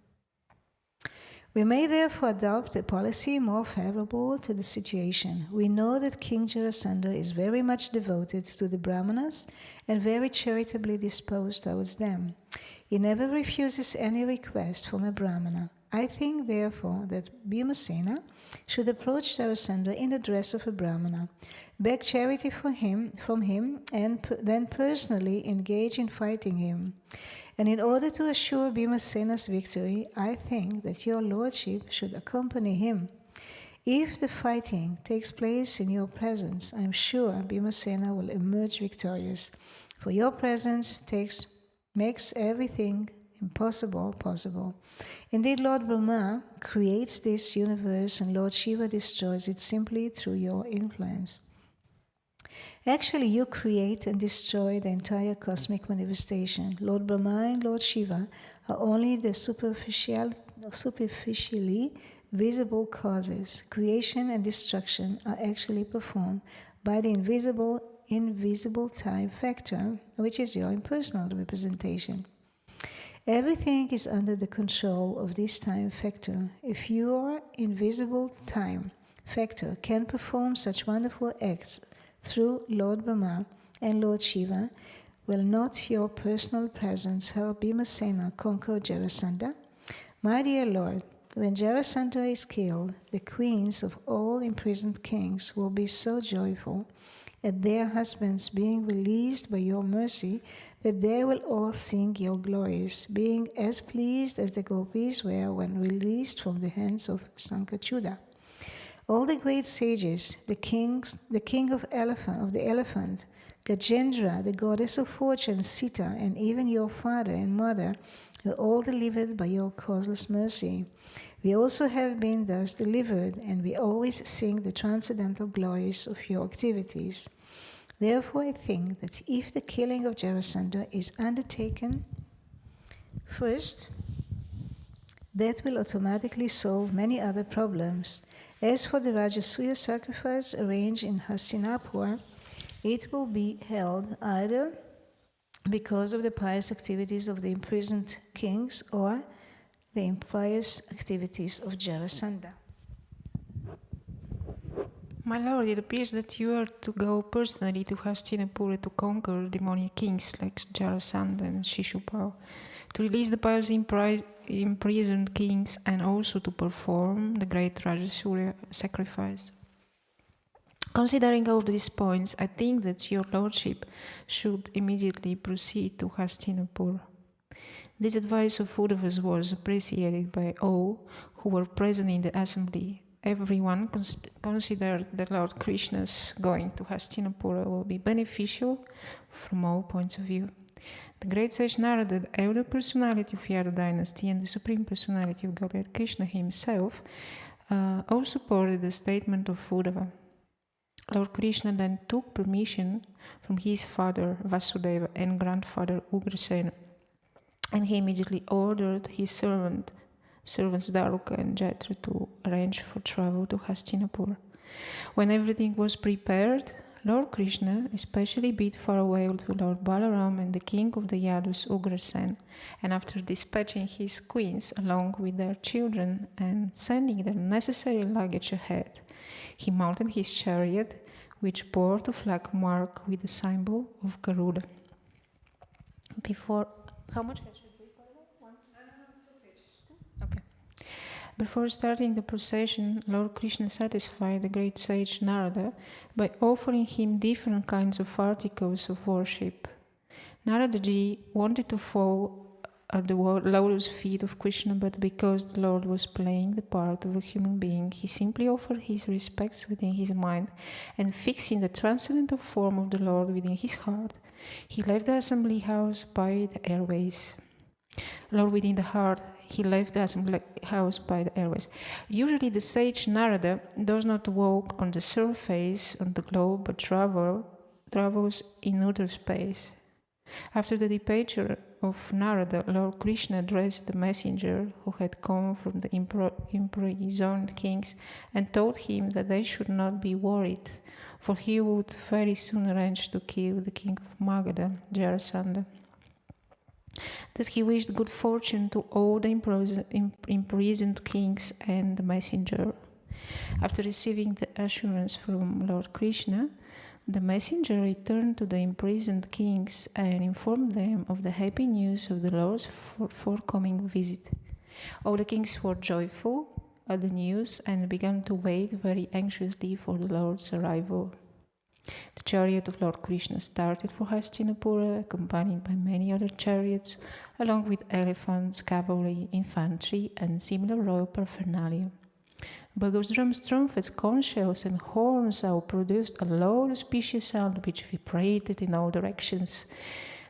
We may therefore adopt a policy more favorable to the situation. We know that King Jarasandha is very much devoted to the Brahmanas and very charitably disposed towards them. He never refuses any request from a Brahmana. I think, therefore, that Bhimasena should approach Jarasandha in the dress of a Brahmana, beg charity from him, and then personally engage in fighting him. And in order to assure Bhimasena's victory, I think that your lordship should accompany him. If the fighting takes place in your presence, I am sure Bhimasena will emerge victorious, for your presence makes everything impossible possible. Indeed, Lord Brahma creates this universe and Lord Shiva destroys it simply through your influence. Actually, you create and destroy the entire cosmic manifestation. Lord Brahma and Lord Shiva are only the superficially visible causes. Creation and destruction are actually performed by the invisible time factor, which is your impersonal representation. Everything is under the control of this time factor. If your invisible time factor can perform such wonderful acts through Lord Brahma and Lord Shiva, will not your personal presence help Bhimasena conquer Jarasandha? My dear Lord, when Jarasandha is killed, the queens of all imprisoned kings will be so joyful at their husbands being released by your mercy that they will all sing your glories, being as pleased as the gopis were when released from the hands of Sankachuda. All the great sages, the king of the elephant, Gajendra, the goddess of fortune, Sita, and even your father and mother were all delivered by your causeless mercy. We also have been thus delivered, and we always sing the transcendental glories of your activities. Therefore, I think that if the killing of Jarasandha is undertaken first, that will automatically solve many other problems. As for the Rajasuya sacrifice arranged in Hastinapur, it will be held either because of the pious activities of the imprisoned kings or the impious activities of Jarasandha. My lord, it appears that you are to go personally to Hastinapura to conquer demonic kings like Jarasandha and Shishupal, to release the pious imprisoned kings, and also to perform the great Rajasuya sacrifice. Considering all these points, I think that your lordship should immediately proceed to Hastinapur. This advice of Uddhava's was appreciated by all who were present in the assembly, everyone considered that Lord Krishna's going to Hastinapura will be beneficial from all points of view. The great sage Narada, the elder personality of Yadu dynasty and the supreme personality of Godhead Krishna himself, all supported the statement of Uddhava. Lord Krishna then took permission from his father Vasudeva and grandfather Ugrasena, and he immediately ordered his servants Daruka and Jethro to arrange for travel to Hastinapura. When everything was prepared, Lord Krishna especially bid farewell to Lord Balaram and the king of the Yadus, Ugrasen, and after dispatching his queens along with their children and sending their necessary luggage ahead, he mounted his chariot, which bore the flag mark with the symbol of Garuda. How much should we put it? One? No, okay. Before starting the procession, Lord Krishna satisfied the great sage Narada by offering him different kinds of articles of worship. Naradaji wanted to fall at the lotus feet of Krishna, but because the Lord was playing the part of a human being, he simply offered his respects within his mind, and fixing the transcendental form of the Lord within his heart, he left the assembly house by the airways. Lord within the heart, he left the assembly house by the airways. Usually the sage Narada does not walk on the surface of the globe, but travels in outer space. After the departure of Narada, Lord Krishna addressed the messenger who had come from the imprisoned kings and told him that they should not be worried, for he would very soon arrange to kill the king of Magadha, Jarasandha. Thus he wished good fortune to all the imprisoned kings and the messenger. After receiving the assurance from Lord Krishna, the messenger returned to the imprisoned kings and informed them of the happy news of the Lord's forthcoming visit. All the kings were joyful at the news and began to wait very anxiously for the Lord's arrival. The chariot of Lord Krishna started for Hastinapura, accompanied by many other chariots, along with elephants, cavalry, infantry, and similar royal paraphernalia. Bugles, drums, trumpets, conch shells, and horns all produced a loud, auspicious sound which vibrated in all directions.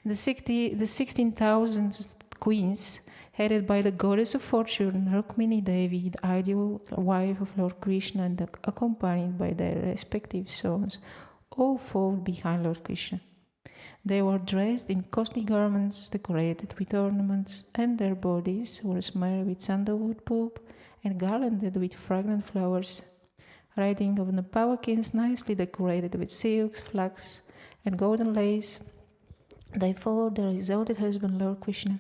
The 16,000 queens, headed by the goddess of fortune, Rukmini Devi, the ideal wife of Lord Krishna, and accompanied by their respective sons, all followed behind Lord Krishna. They were dressed in costly garments decorated with ornaments, and their bodies were smeared with sandalwood pulp and garlanded with fragrant flowers. Riding on the palanquins nicely decorated with silks, flax, and golden lace, they followed their exalted husband Lord Krishna.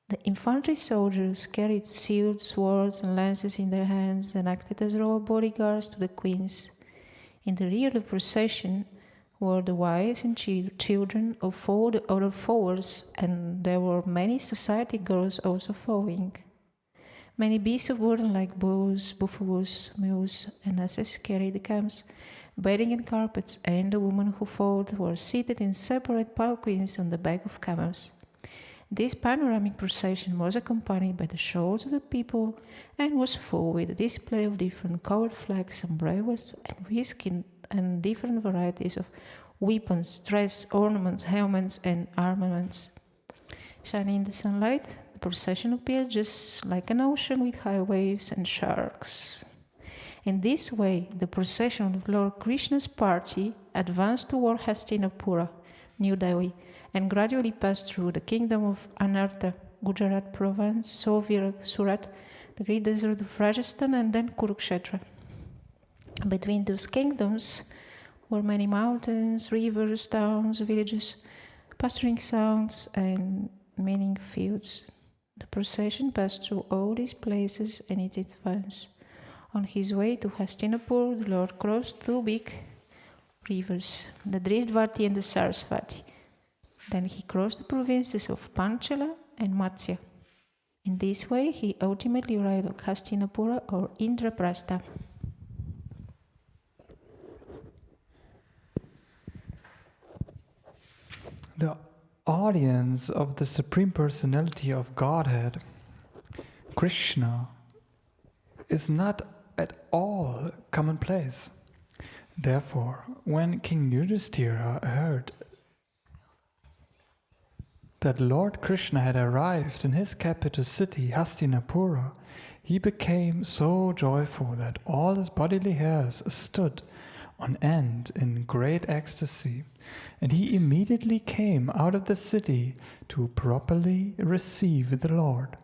The infantry soldiers carried shields, swords, and lances in their hands and acted as royal bodyguards to the queens. In the rear of the procession were the wives and children of all the other followers, and there were many society girls also following. Many beasts of burden like bulls, buffaloes, mules, and asses carried the camels, bedding and carpets, and the women who followed were seated in separate palanquins on the back of camels. This panoramic procession was accompanied by the shouts of the people and was full with a display of different colored flags, umbrellas, and whiskey, and different varieties of weapons, dress, ornaments, helmets, and armaments. Shining in the sunlight, the procession appeared just like an ocean with high waves and sharks. In this way, the procession of Lord Krishna's party advanced toward Hastinapura, New Delhi, and gradually passed through the kingdom of Anartha, Gujarat province, Solvira, Surat, the great desert of Rajasthan, and then Kurukshetra. Between those kingdoms were many mountains, rivers, towns, villages, pasturing sounds, and many fields. The procession passed through all these places and it advanced. On his way to Hastinapur, the Lord crossed two big rivers, the Drisdvati and the Sarasvati. Then he crossed the provinces of Panchala and Matsya. In this way, he ultimately arrived at Hastinapura or Indraprastha. The audience of the Supreme Personality of Godhead, Krishna, is not at all commonplace. Therefore, when King Yudhishthira heard that Lord Krishna had arrived in his capital city, Hastinapura, he became so joyful that all his bodily hairs stood on end in great ecstasy, and he immediately came out of the city to properly receive the Lord.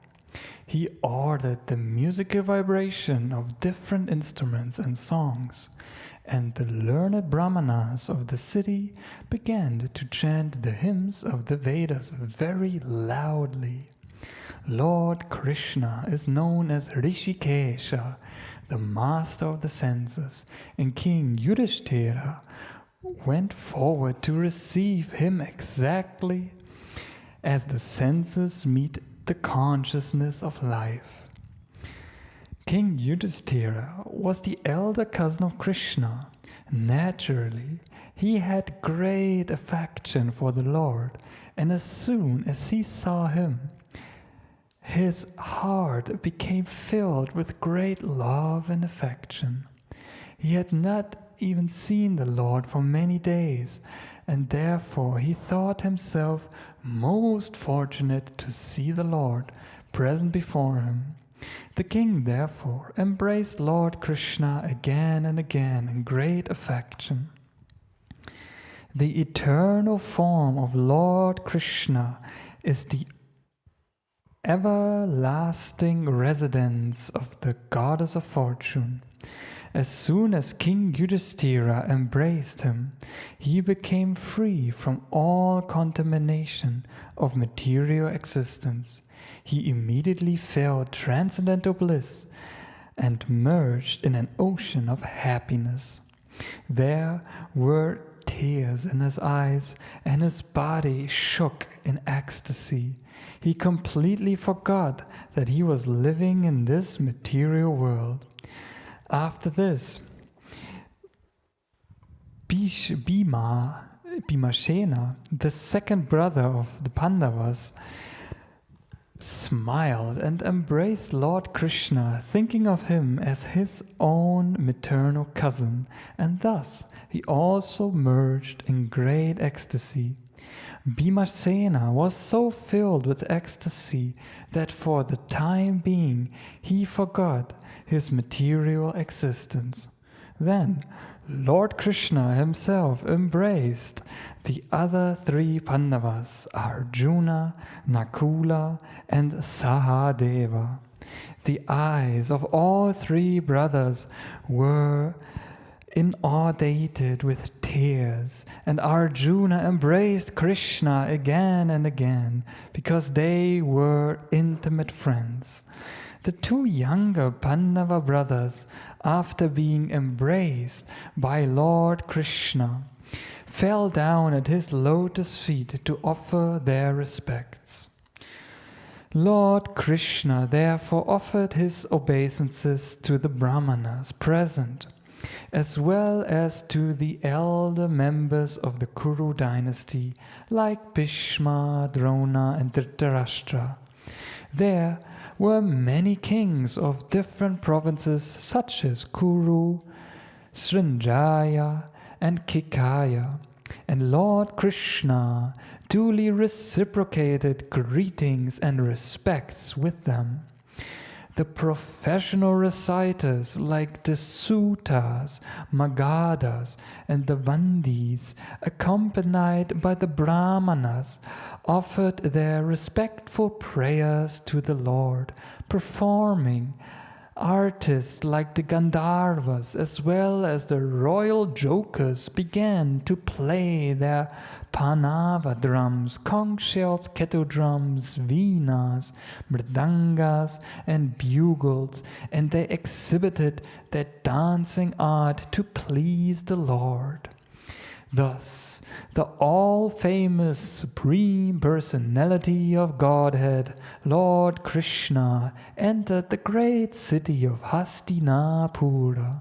He ordered the musical vibration of different instruments and songs, and the learned brahmanas of the city began to chant the hymns of the Vedas very loudly. Lord Krishna is known as Rishikesha, the master of the senses, and King Yudhishthira went forward to receive him exactly as the senses meet the consciousness of life. King Yudhishthira was the elder cousin of Krishna. Naturally, he had great affection for the Lord, and as soon as he saw him, his heart became filled with great love and affection. He had not even seen the Lord for many days, and therefore he thought himself most fortunate to see the Lord present before him. The king therefore embraced Lord Krishna again and again in great affection. The eternal form of Lord Krishna is the everlasting residence of the goddess of fortune. As soon as King Yudhishthira embraced him, he became free from all contamination of material existence. He immediately felt transcendental bliss and merged in an ocean of happiness. There were tears in his eyes, and his body shook in ecstasy. He completely forgot that he was living in this material world. After this, Bhimashena, the second brother of the Pandavas, smiled and embraced Lord Krishna, thinking of him as his own maternal cousin, and thus he also merged in great ecstasy. Bhimashena was so filled with ecstasy that for the time being he forgot his material existence. Then Lord Krishna himself embraced the other three Pandavas, Arjuna, Nakula, and Sahadeva. The eyes of all three brothers were inundated with tears, and Arjuna embraced Krishna again and again because they were intimate friends. The two younger Pandava brothers, after being embraced by Lord Krishna, fell down at his lotus feet to offer their respects. Lord Krishna therefore offered his obeisances to the Brahmanas present, as well as to the elder members of the Kuru dynasty, like Bhishma, Drona, and Dhritarashtra. There were many kings of different provinces such as Kuru, Srinjaya, and Kikaya, and Lord Krishna duly reciprocated greetings and respects with them. The professional reciters like the Sutas, Magadhas, and the Vandis, accompanied by the Brahmanas, offered their respectful prayers to the Lord, performing. Artists like the Gandharvas as well as the royal jokers began to play their panava drums, conch shells, kettle drums, veenas, mridangas, and bugles, and they exhibited their dancing art to please the Lord. Thus, the all-famous Supreme Personality of Godhead, Lord Krishna, entered the great city of Hastinapura,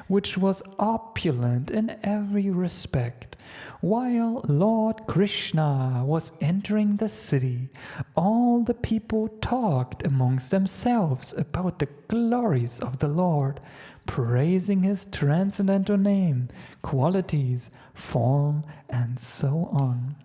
which was opulent in every respect, While Lord Krishna was entering the city, all the people talked amongst themselves about the glories of the Lord, praising his transcendental name, qualities, form, and so on.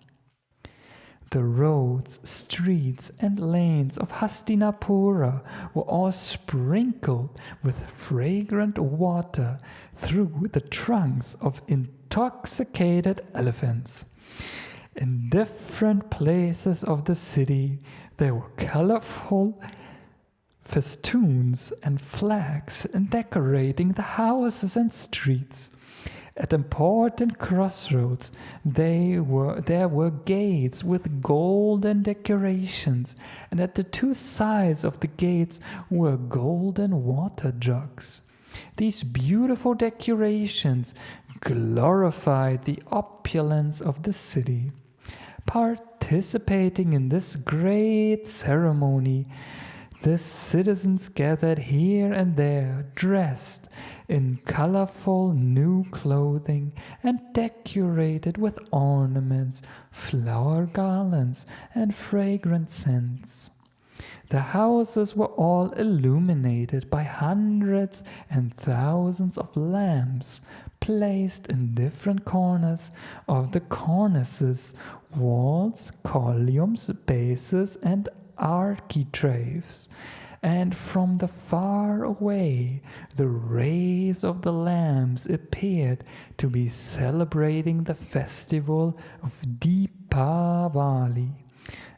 The roads, streets, and lanes of Hastinapura were all sprinkled with fragrant water through the trunks of intoxicated elephants. In different places of the city, there were colorful festoons and flags decorating the houses and streets. At important crossroads, there were gates with golden decorations, and at the two sides of the gates were golden water jugs. These beautiful decorations glorified the opulence of the city. Participating in this great ceremony, the citizens gathered here and there, dressed in colorful new clothing and decorated with ornaments, flower garlands, and fragrant scents. The houses were all illuminated by hundreds and thousands of lamps placed in different corners of the cornices, walls, columns, bases, and architraves, and from the far away the rays of the lamps appeared to be celebrating the festival of Deepavali,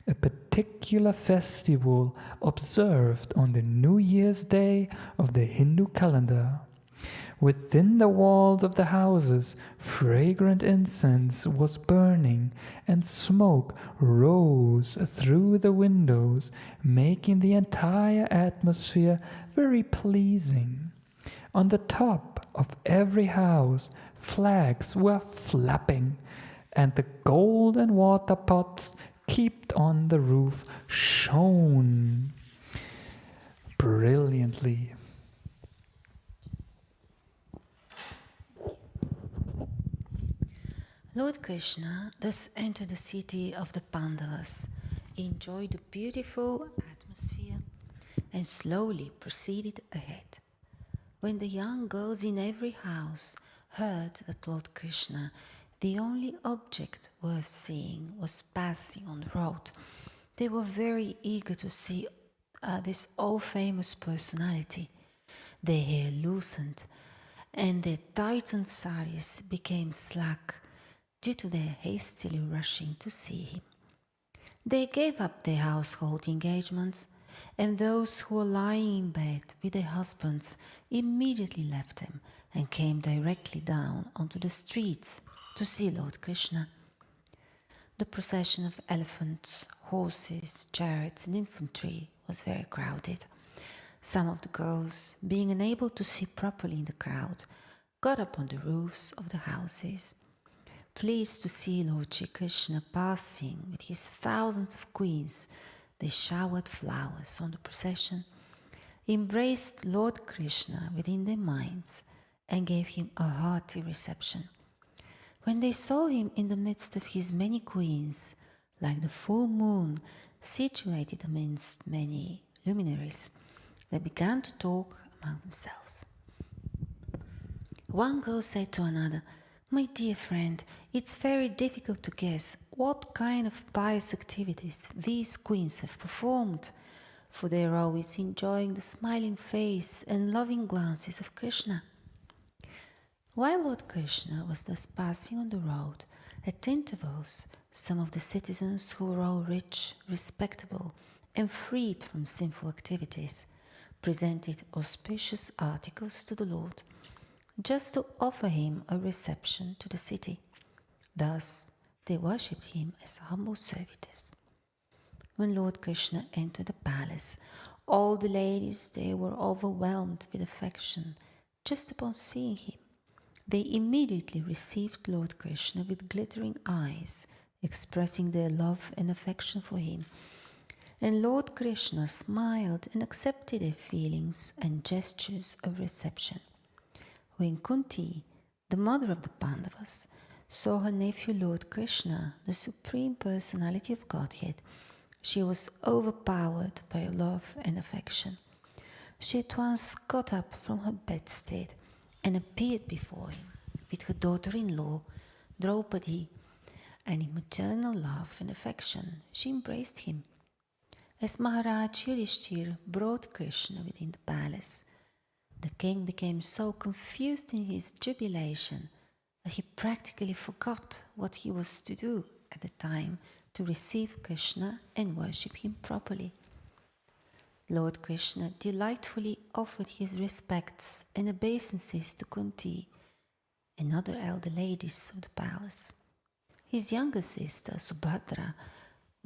a particular festival observed on the New Year's Day of the Hindu calendar. Within the walls of the houses, fragrant incense was burning, and smoke rose through the windows, making the entire atmosphere very pleasing. On the top of every house, flags were flapping, and the golden water pots kept on the roof shone brilliantly. Lord Krishna thus entered the city of the Pandavas, enjoyed the beautiful atmosphere, and slowly proceeded ahead. When the young girls in every house heard that Lord Krishna, the only object worth seeing, was passing on the road, they were very eager to see this all-famous personality. Their hair loosened, and their tightened saris became slack, due to their hastily rushing to see him. They gave up their household engagements, and those who were lying in bed with their husbands immediately left them and came directly down onto the streets to see Lord Krishna. The procession of elephants, horses, chariots, and infantry was very crowded. Some of the girls, being unable to see properly in the crowd, got up on the roofs of the houses. Pleased to see Lord Shri Krishna passing with his thousands of queens, they showered flowers on the procession, embraced Lord Krishna within their minds, and gave him a hearty reception. When they saw him in the midst of his many queens, like the full moon situated amidst many luminaries, they began to talk among themselves. One girl said to another, "My dear friend, it's very difficult to guess what kind of pious activities these queens have performed, for they are always enjoying the smiling face and loving glances of Krishna." While Lord Krishna was thus passing on the road, at intervals, some of the citizens who were all rich, respectable, and freed from sinful activities presented auspicious articles to the Lord, just to offer him a reception to the city. Thus, they worshipped him as humble servitors. When Lord Krishna entered the palace, all the ladies there were overwhelmed with affection just upon seeing him. They immediately received Lord Krishna with glittering eyes, expressing their love and affection for him. And Lord Krishna smiled and accepted their feelings and gestures of reception. When Kunti, the mother of the Pandavas, saw her nephew Lord Krishna, the Supreme Personality of Godhead, she was overpowered by love and affection. She at once got up from her bedstead and appeared before him with her daughter-in-law, Draupadi, and in maternal love and affection she embraced him. As Maharaj Yudhishthir brought Krishna within the palace, the king became so confused in his jubilation that he practically forgot what he was to do at the time to receive Krishna and worship him properly. Lord Krishna delightfully offered his respects and obeisances to Kunti and other elder ladies of the palace. His younger sister, Subhadra,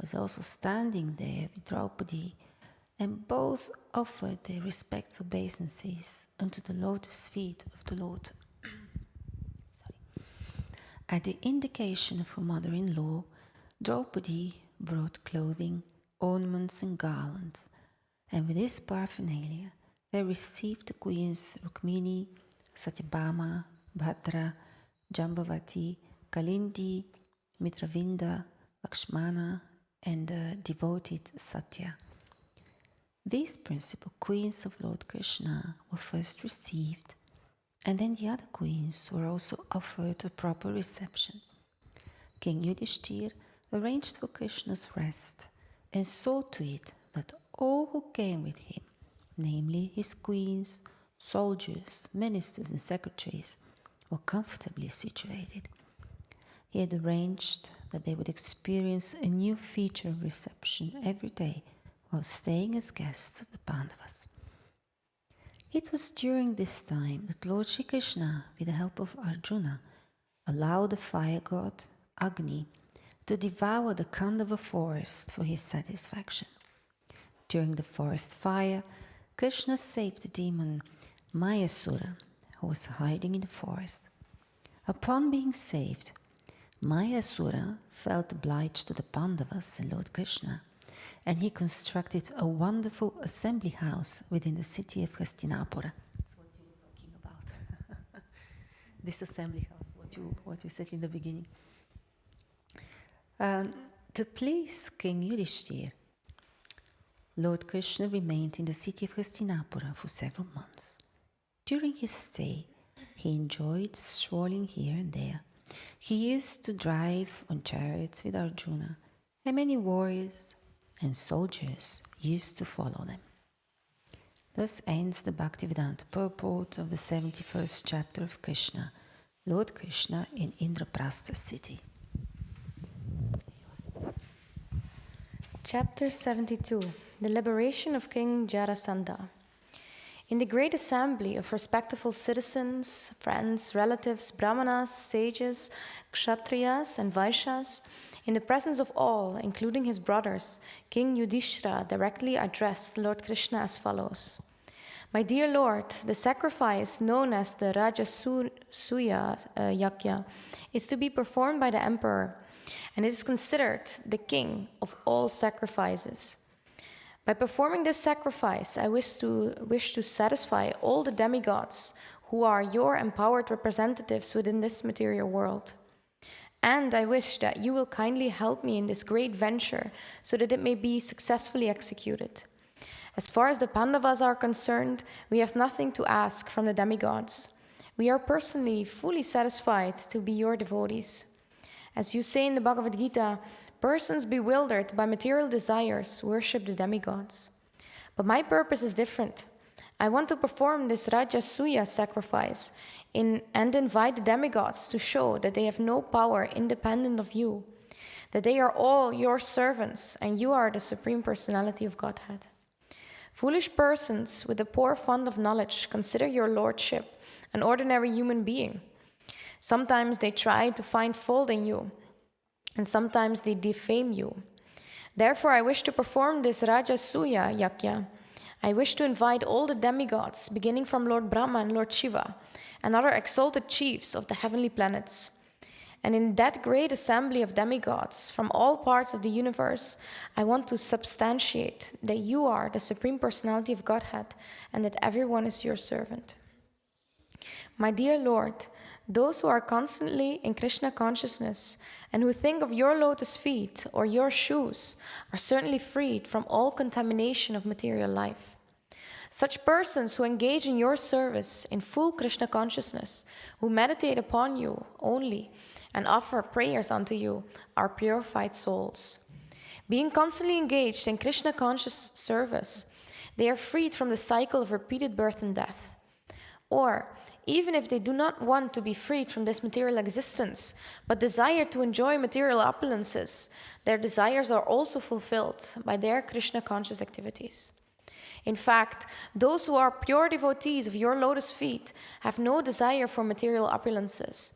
was also standing there with Draupadi, and both offered their respectful obeisances unto the lotus feet of the Lord. At the indication of her mother-in-law, Draupadi brought clothing, ornaments and garlands, and with this paraphernalia they received the queens Rukmini, Satyabhama, Bhadra, Jambavati, Kalindi, Mitravinda, Lakshmana, and the devoted Satya. These principal queens of Lord Krishna were first received, and then the other queens were also offered a proper reception. King Yudhishthir arranged for Krishna's rest and saw to it that all who came with him, namely his queens, soldiers, ministers and secretaries, were comfortably situated. He had arranged that they would experience a new feature of reception every day while staying as guests of the Pandavas. It was during this time that Lord Shri Krishna, with the help of Arjuna, allowed the fire god, Agni, to devour the Kandava forest for his satisfaction. During the forest fire, Krishna saved the demon Mayasura, who was hiding in the forest. Upon being saved, Mayasura felt obliged to the Pandavas and Lord Krishna, and he constructed a wonderful assembly house within the city of Hastinapura. That's what you were talking about. This assembly house, what you said in the beginning. To please King Yudhishthir, Lord Krishna remained in the city of Hastinapura for several months. During his stay, he enjoyed strolling here and there. He used to drive on chariots with Arjuna, and many warriors and soldiers used to follow them. Thus ends the Bhaktivedanta purport of the 71st chapter of Krishna, Lord Krishna in Indraprastha city. Chapter 72. The Liberation of King Jarasandha. In the great assembly of respectable citizens, friends, relatives, brahmanas, sages, kshatriyas, and vaishyas, in the presence of all, including his brothers, King Yudhishthira directly addressed Lord Krishna as follows. My dear Lord, the sacrifice known as the Rajasuya Yajna is to be performed by the emperor, and it is considered the king of all sacrifices. By performing this sacrifice, I wish to satisfy all the demigods who are your empowered representatives within this material world. And I wish that you will kindly help me in this great venture so that it may be successfully executed. As far as the Pandavas are concerned, we have nothing to ask from the demigods. We are personally fully satisfied to be your devotees. As you say in the Bhagavad Gita, persons bewildered by material desires worship the demigods. But my purpose is different. I want to perform this Rajasuya sacrifice and invite the demigods to show that they have no power independent of you, that they are all your servants and you are the Supreme Personality of Godhead. Foolish persons with a poor fund of knowledge consider your lordship an ordinary human being. Sometimes they try to find fault in you, and sometimes they defame you. Therefore, I wish to perform this Rajasuya Yajna. I wish to invite all the demigods, beginning from Lord Brahma and Lord Shiva, and other exalted chiefs of the heavenly planets. And in that great assembly of demigods from all parts of the universe, I want to substantiate that you are the Supreme Personality of Godhead and that everyone is your servant. My dear Lord, Those who are constantly in Krishna consciousness and who think of your lotus feet or your shoes are certainly freed from all contamination of material life. Such persons who engage in your service in full Krishna consciousness, who meditate upon you only and offer prayers unto you, are purified souls. Being constantly engaged in Krishna conscious service, they are freed from the cycle of repeated birth and death. Or, even if they do not want to be freed from this material existence, but desire to enjoy material opulences, their desires are also fulfilled by their Krishna conscious activities. In fact, those who are pure devotees of your lotus feet have no desire for material opulences.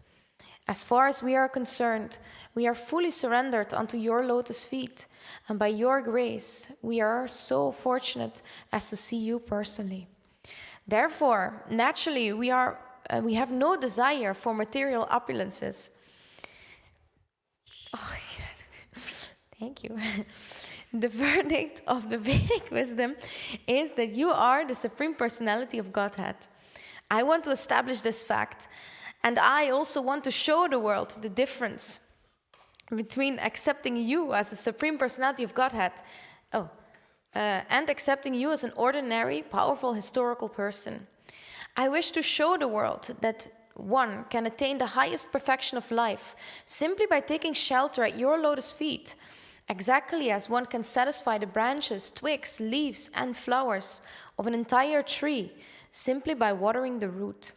As far as we are concerned, we are fully surrendered unto your lotus feet, and by your grace, we are so fortunate as to see you personally. Therefore, naturally, we have no desire for material opulences. Oh, thank you. The verdict of the Vedic wisdom is that you are the Supreme Personality of Godhead. I want to establish this fact, and I also want to show the world the difference between accepting you as the Supreme Personality of Godhead and accepting you as an ordinary, powerful, historical person. I wish to show the world that one can attain the highest perfection of life simply by taking shelter at your lotus feet, exactly as one can satisfy the branches, twigs, leaves, and flowers of an entire tree simply by watering the root.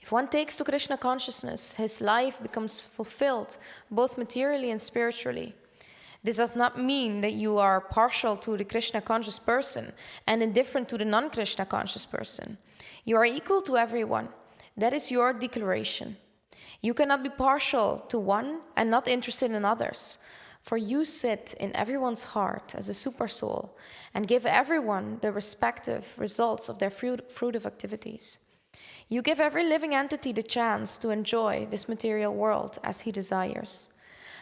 If one takes to Krishna consciousness, his life becomes fulfilled, both materially and spiritually. This does not mean that you are partial to the Krishna conscious person and indifferent to the non-Krishna conscious person. You are equal to everyone. That is your declaration. You cannot be partial to one and not interested in others, for you sit in everyone's heart as a super soul and give everyone the respective results of their fruitive activities. You give every living entity the chance to enjoy this material world as he desires.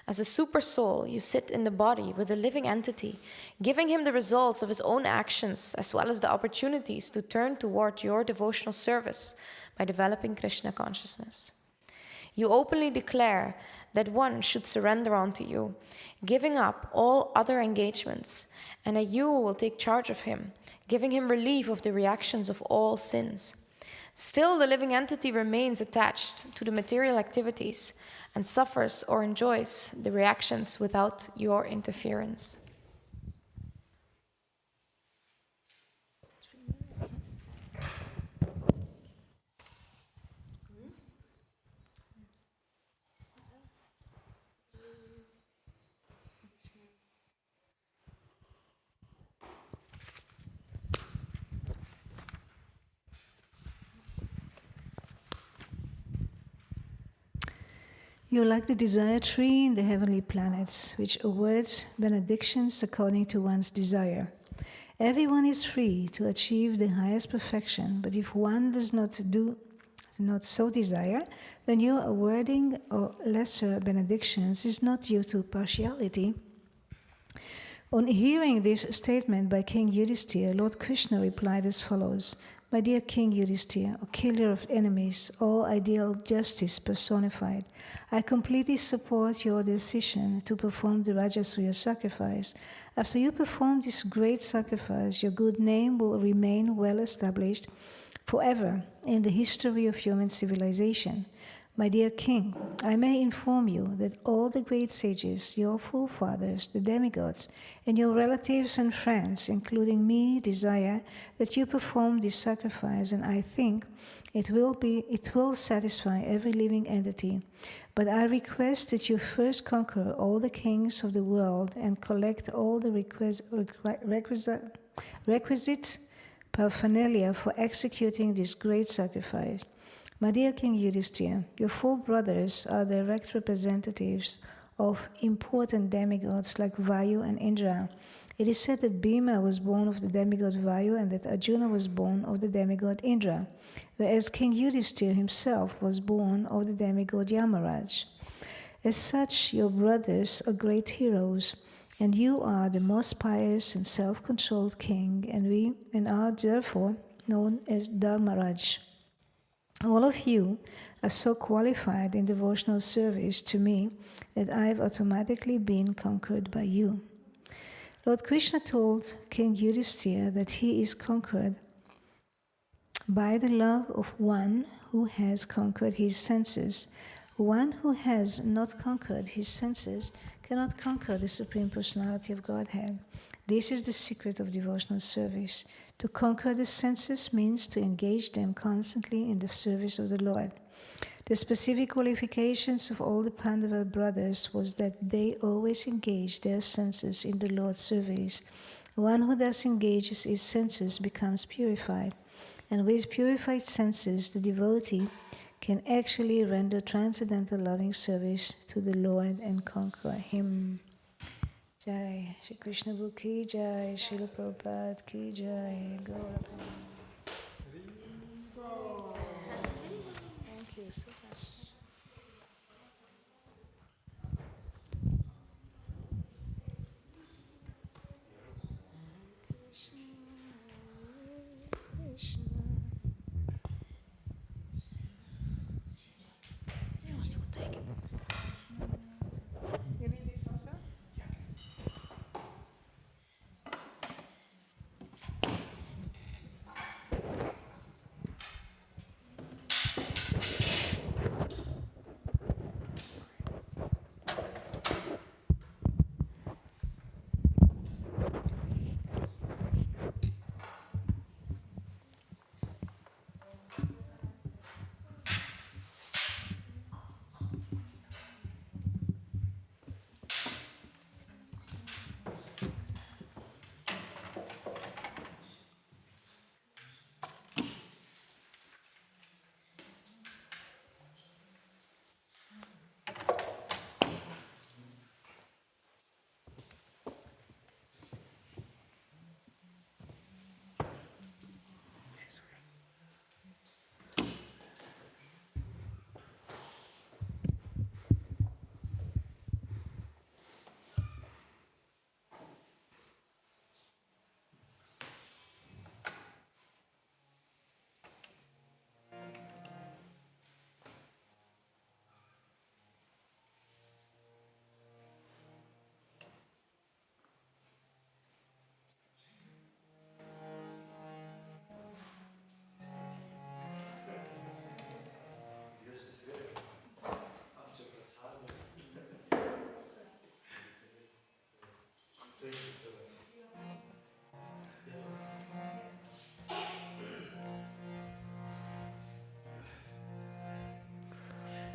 As a super soul, you sit in the body with a living entity, giving him the results of his own actions, as well as the opportunities to turn toward your devotional service by developing Krishna consciousness. You openly declare that one should surrender unto you, giving up all other engagements, and that you will take charge of him, giving him relief of the reactions of all sins. Still, the living entity remains attached to the material activities and suffers or enjoys the reactions without your interference. You're like the desire tree in the heavenly planets, which awards benedictions according to one's desire. Everyone is free to achieve the highest perfection, but if one does not so desire, then your awarding of lesser benedictions is not due to partiality. On hearing this statement by King Yudhisthira, Lord Krishna replied as follows: My dear King Yudhisthira, O killer of enemies, O ideal justice personified, I completely support your decision to perform the Rajasuya sacrifice. After you perform this great sacrifice, your good name will remain well established forever in the history of human civilization. My dear King, I may inform you that all the great sages, your forefathers, the demigods, and your relatives and friends, including me, desire that you perform this sacrifice, and I think it will satisfy every living entity. But I request that you first conquer all the kings of the world and collect all the requisite paraphernalia for executing this great sacrifice. My dear King Yudhisthira, your four brothers are direct representatives of important demigods like Vayu and Indra. It is said that Bhima was born of the demigod Vayu and that Arjuna was born of the demigod Indra, whereas King Yudhisthira himself was born of the demigod Yamaraj. As such, your brothers are great heroes, and you are the most pious and self-controlled king, and are therefore known as Dharmaraj. All of you are so qualified in devotional service to me that I've automatically been conquered by you. Lord Krishna told King Yudhisthira that he is conquered by the love of one who has conquered his senses. One who has not conquered his senses cannot conquer the Supreme Personality of Godhead. This is the secret of devotional service. To conquer the senses means to engage them constantly in the service of the Lord. The specific qualifications of all the Pandava brothers was that they always engaged their senses in the Lord's service. One who thus engages his senses becomes purified, and with purified senses, the devotee can actually render transcendental loving service to the Lord and conquer Him. Jai Shri Krishna Guru Ki Jai, Srila Prabhupada Ki Jai, Gaura Thank you so much. You need this also?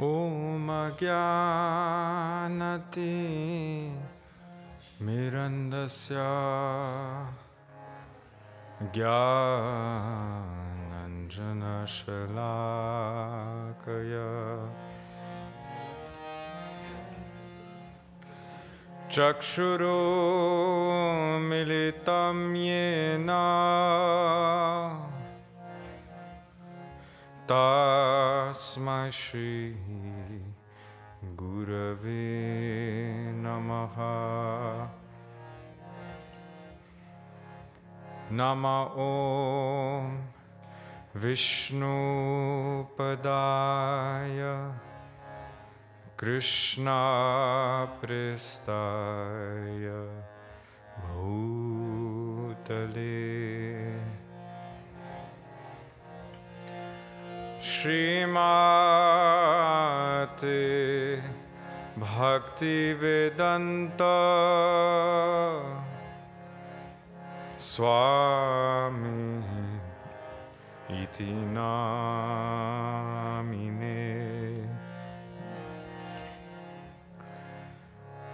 Om Agyanati Mirandasya Gyananjana Shalakaya Chakshuru Militam Yena Tasmai Shri Gurave Namaha. Nama Om Vishnu Padaya Krishna Prestaya Bhutale Srimate Bhaktivedanta Swami iti namine.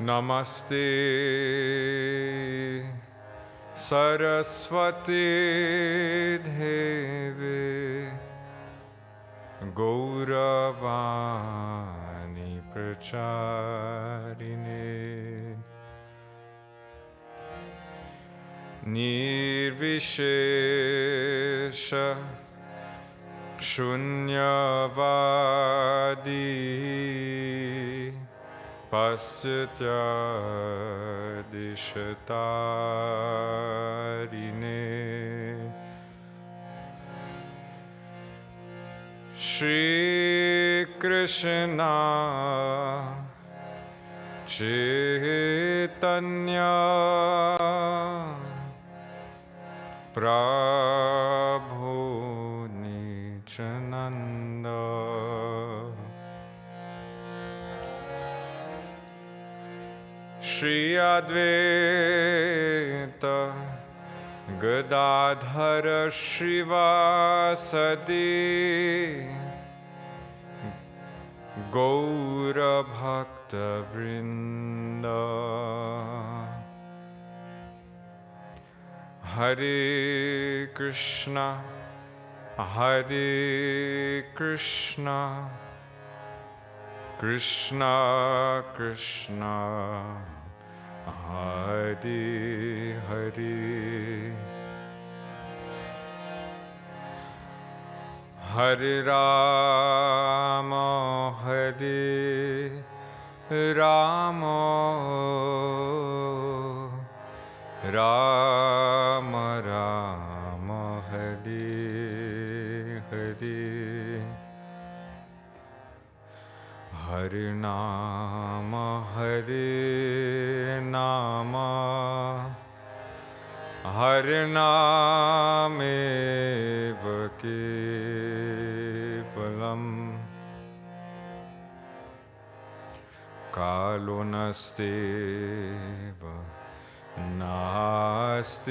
Namaste Saraswati Deve Gauravani Pracharine Nirvishesha Shunyavadi Paschatya Dishatarine Shri Krishna Chaitanya Prabhu Nityananda Shri Advaita Gadadhara Shrivasadi Gaura Bhakta Vrinda Hare Krishna Hare Krishna Krishna Krishna Hare Hare Hare Rama Hare Rama Rama Rama Hare Hare Hare Nama Hare Nama Hare Nameva Kevalam Kalo Nasteva Nasteva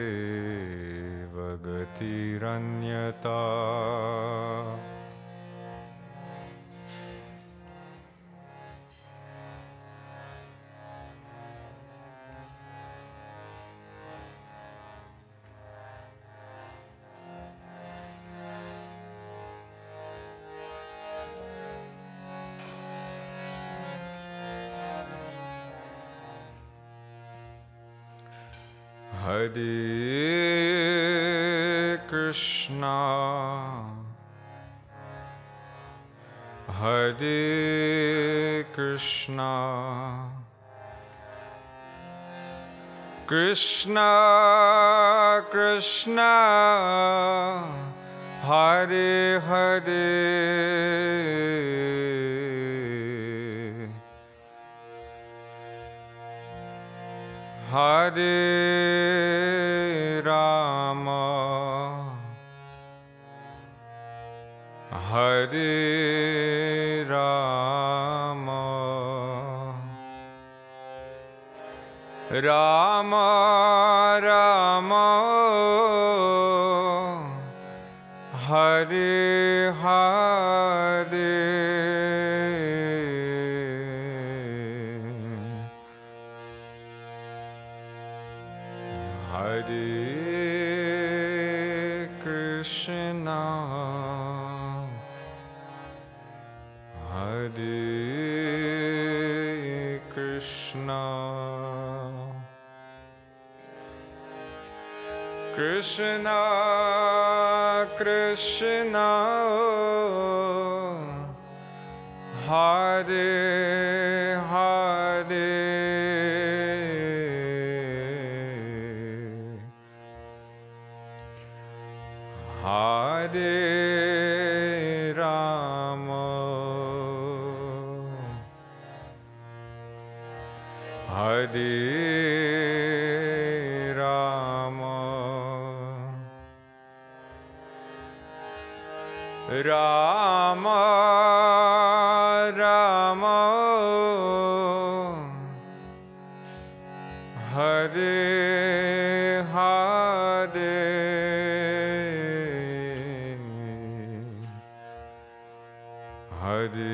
Nasteva Gatiranyata Hare Krishna Hare Krishna Krishna Krishna Hare Hare Hare Rama Hare Rama Rama Rama Hare Hare Hare Krishna Hare Krishna Krishna Krishna Hare Hare Hare Rama Hare Rama Rama Rama Hare Hare Hare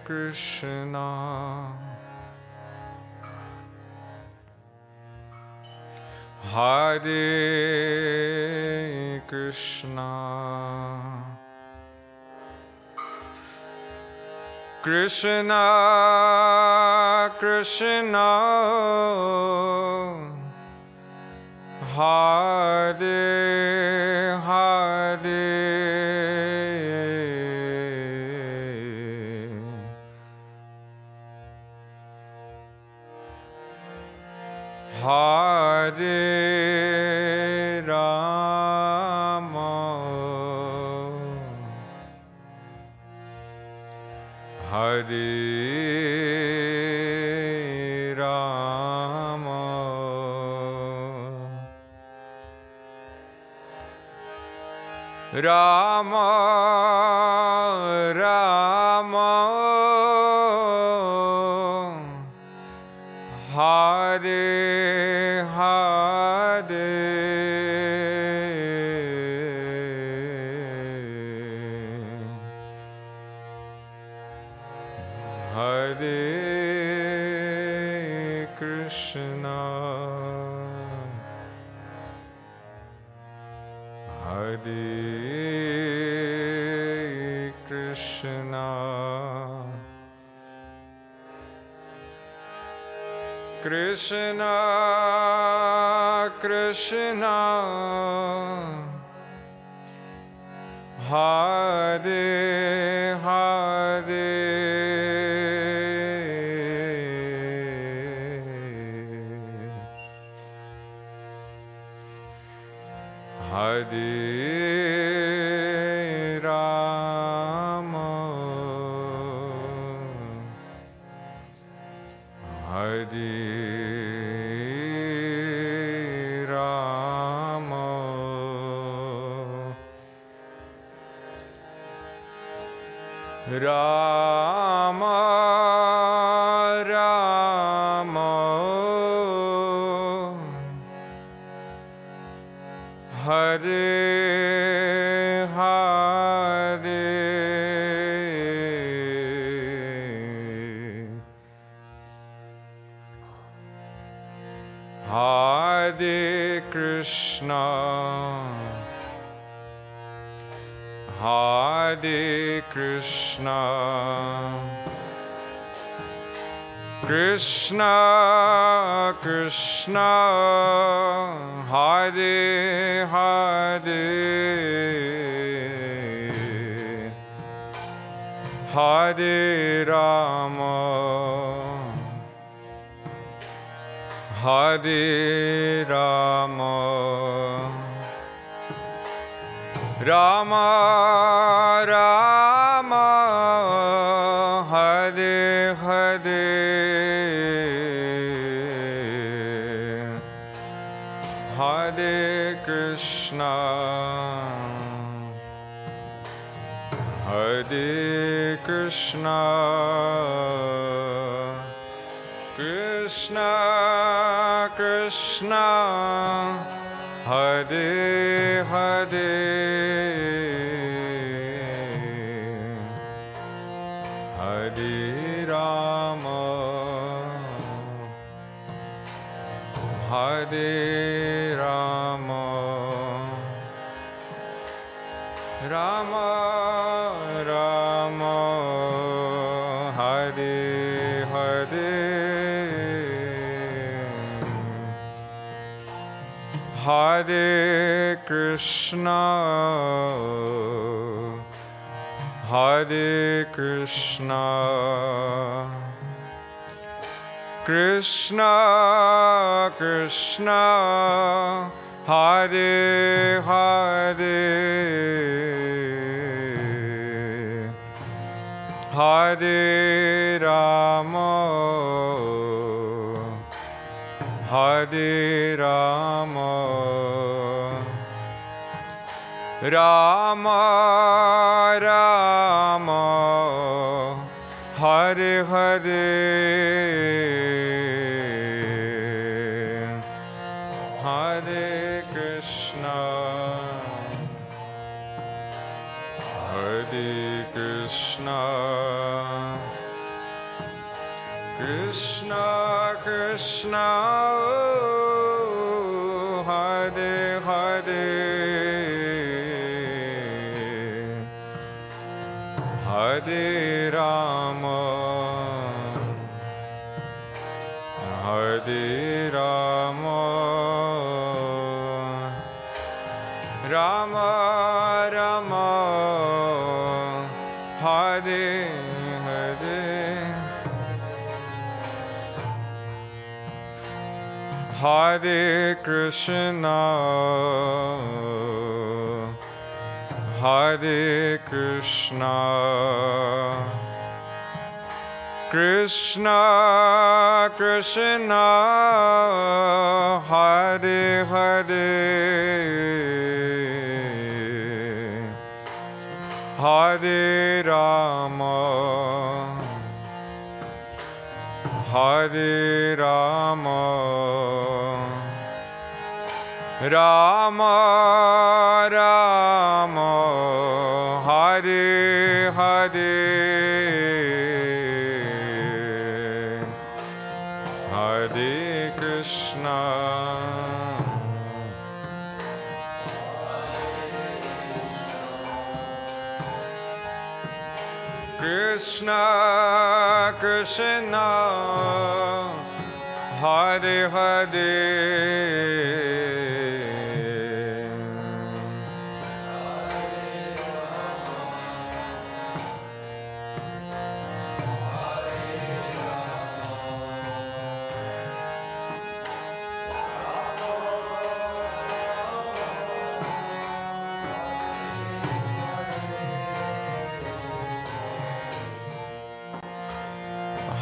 Krishna Hare Krishna Krishna Krishna Hare Hare Hare Rama, Hare Rama, Rama Rama, Hare Hare, Hare Krishna, Hare Krishna, Krishna Krishna, Hare Hare, Hare Rama, Hare Rama, Rama Rama, Hare Hare, Hare Krishna, Hare Krishna, Krishna Krishna, Hare Hare, Hare Rama, Hare Rama, Rama Rama, Hare Hare, Hare Krishna, Hare Krishna, Krishna Krishna, Hare Hare, Hare Rama, Hare Rama, Rama Rama, Hare Hare, Hare Krishna, Hare Krishna, Krishna Krishna, Hare Hare, Hare Rama, Hare Rama, Rama Rama, Hare Hare, Hare Krishna, Hare Krishna, Krishna Krishna, Hare Hare, Hare Rama, Hare Rama, Rama Rama, Hare Hare, Hare Krishna, Hare Krishna, Krishna Krishna, Hare Hare, Hare Rama, Hare Rama, Rama Rama, Hare Hare, Hare Krishna, Krishna Krishna, Hare Hare,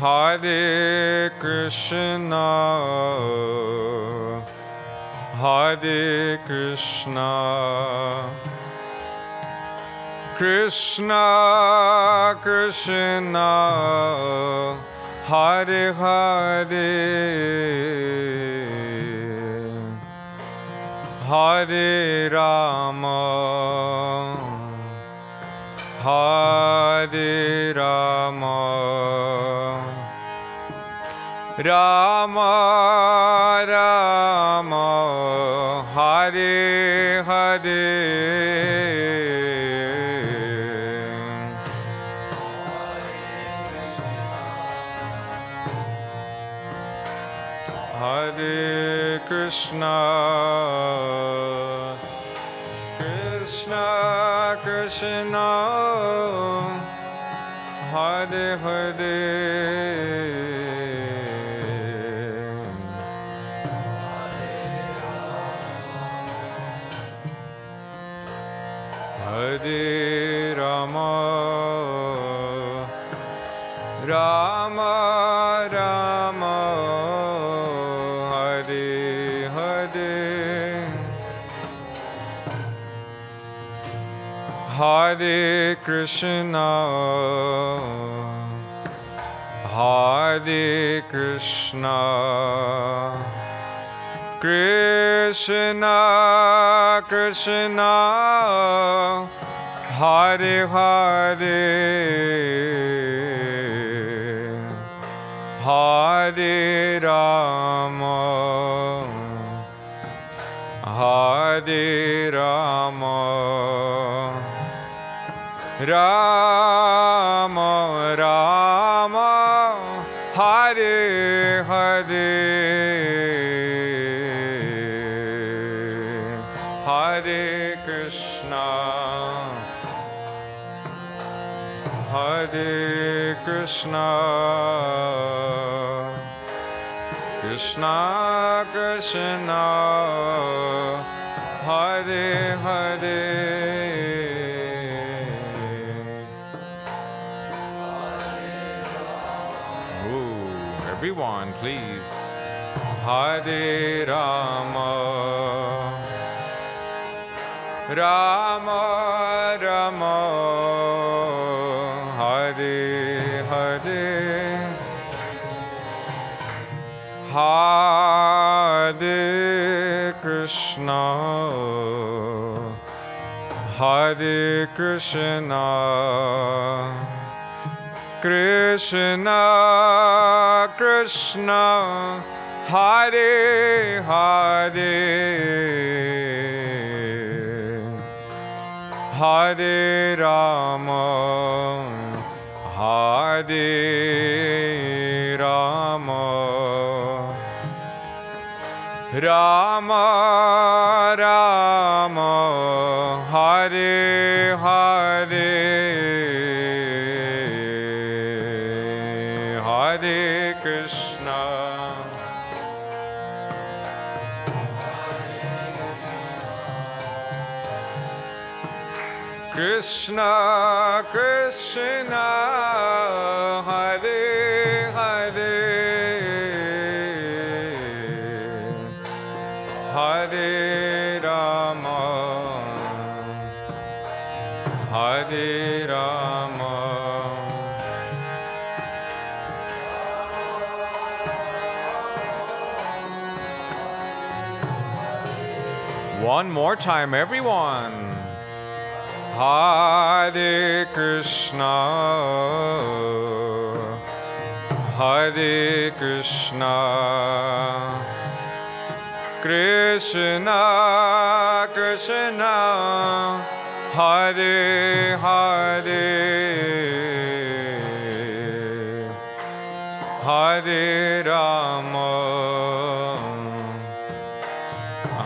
Hare Krishna, Hare Krishna, Krishna Krishna, Hare Hare, Hare Rama, Hare Rama, Rama Rama, Hare Hare, Hare Krishna, Krishna Krishna, Hare Hare, Hare Rama, Rama Rama, Hare Hare, Hare Krishna, Hare Krishna, Krishna Krishna, Hare Hare, Hare Rama, Hare Rama, Rama Rama, Hare Hare, Hare Krishna, Hare Krishna, Krishna Krishna, Hare Hare. Ooh, everyone, please. Hare Rama, Rama Rama, Hare Hare, Hare Krishna, Hare Krishna, Krishna Krishna, Hare Hare, Hare Rama, Hare Rama, Rama Rama, Hare Hare, Hare Krishna, Krishna Krishna Hare Hare Hare Rama Hare Rama. One more time, everyone. Hare Krishna, Hare Krishna, Krishna Krishna, Hare Hare, Hare Rama,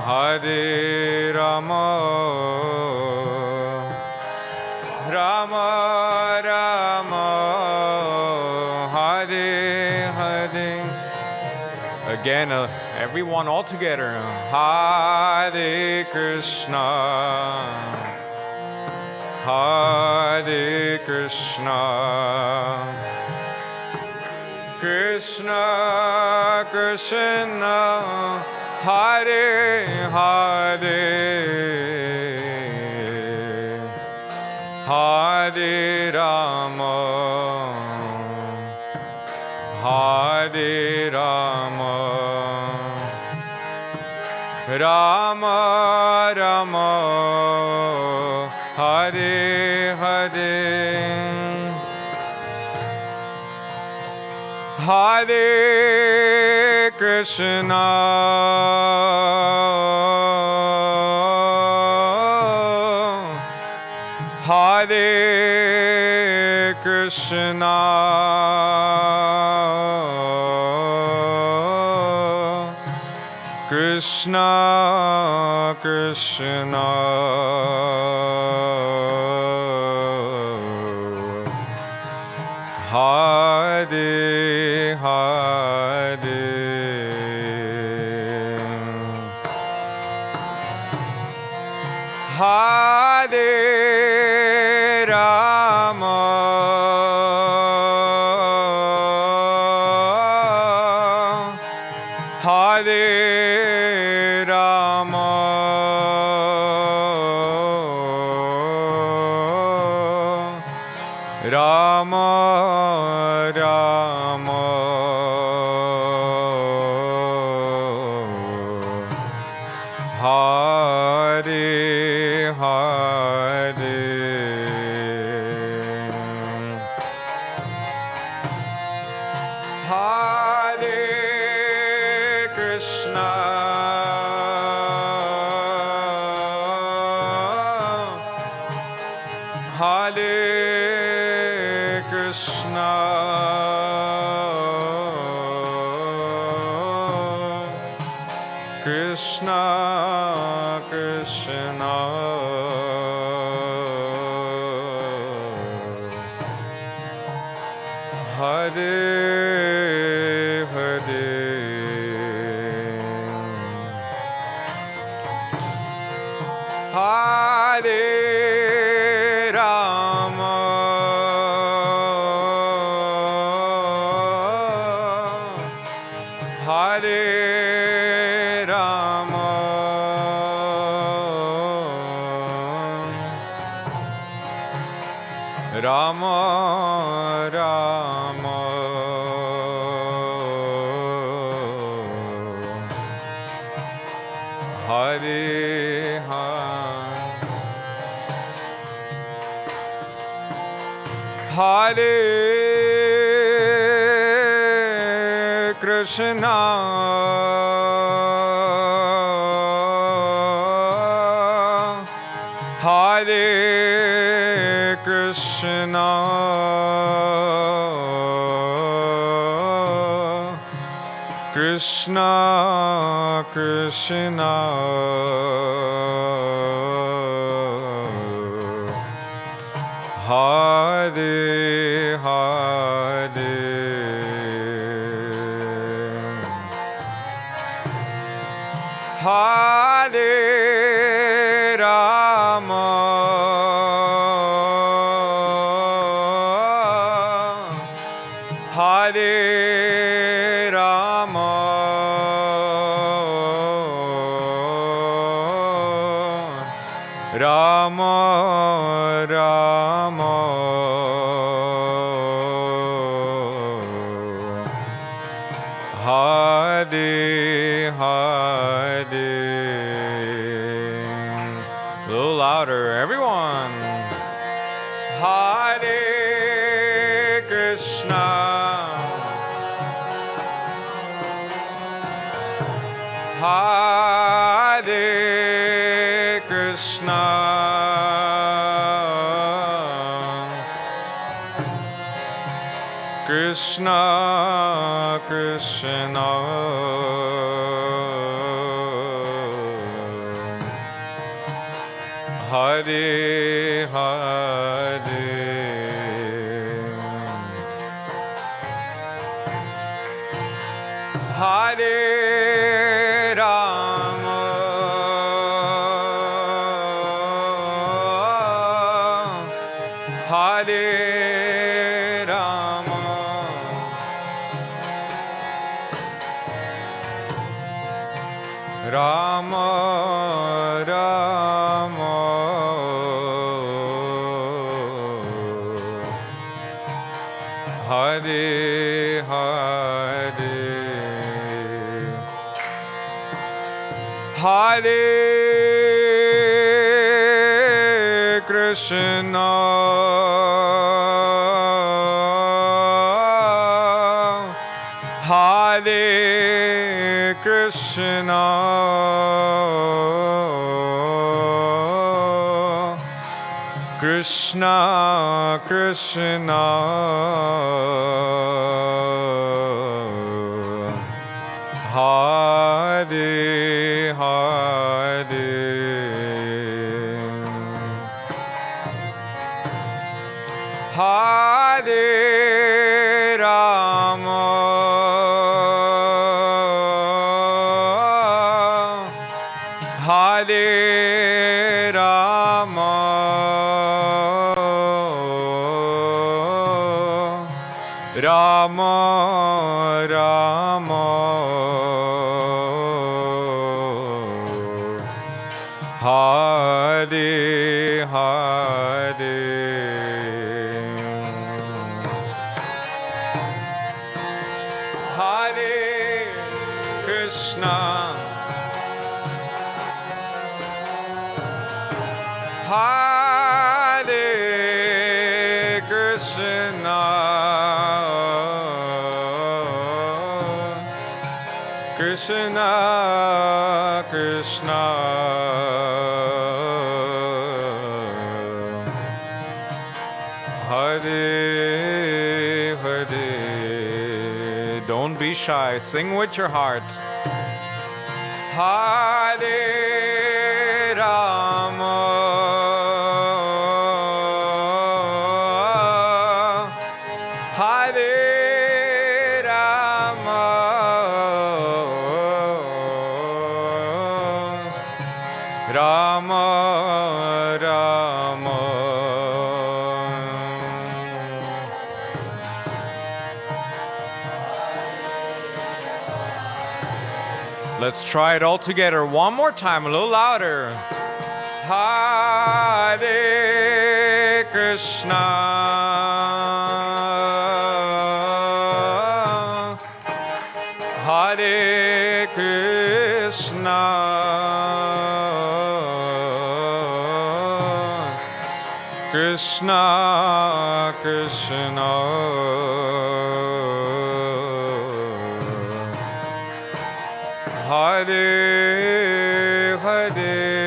Hare Rama, Rama Rama, Hare Hare. Again, everyone all together. Hare Krishna, Hare Krishna, Krishna Krishna, Hare Hare, Hare Rama, Hare Rama, Rama Rama, Hare Hare, Hare Krishna, Hare Krishna, Krishna Krishna, Hare Hare, Hare Rama, Hare Rama, Rama Rama, Hare Hare, Hare Krishna, Hare Krishna, Krishna Krishna, Hare Hare, Hare Rama, Hare Rama, Rama Rama, Hare Hare Krishna, Hare Krishna, Krishna Krishna, Hare Hare, Hare Rama, Rama, Rama Rama, Hare Hare. A little louder, everyone. Hare Krishna, Hare Krishna, Krishna Krishna, Hare Hare. Hare Rama, Hare Rama, Rama Rama, Hare Hare. Hare Krishna, Hare Krishna, Krishna Krishna, Hare Hare. Hare Rama, Hare Rama, Rama Rama, Hare Hare. Hare Krishna, Hare Krishna, Krishna Krishna, Hare Hare. Don't be shy, sing with your heart. Hare Rama, Hare Rama, Rama Rama, let's try it all together one more time, a little louder. Hare Krishna, Hare Krishna, Krishna Krishna, Hare Hare.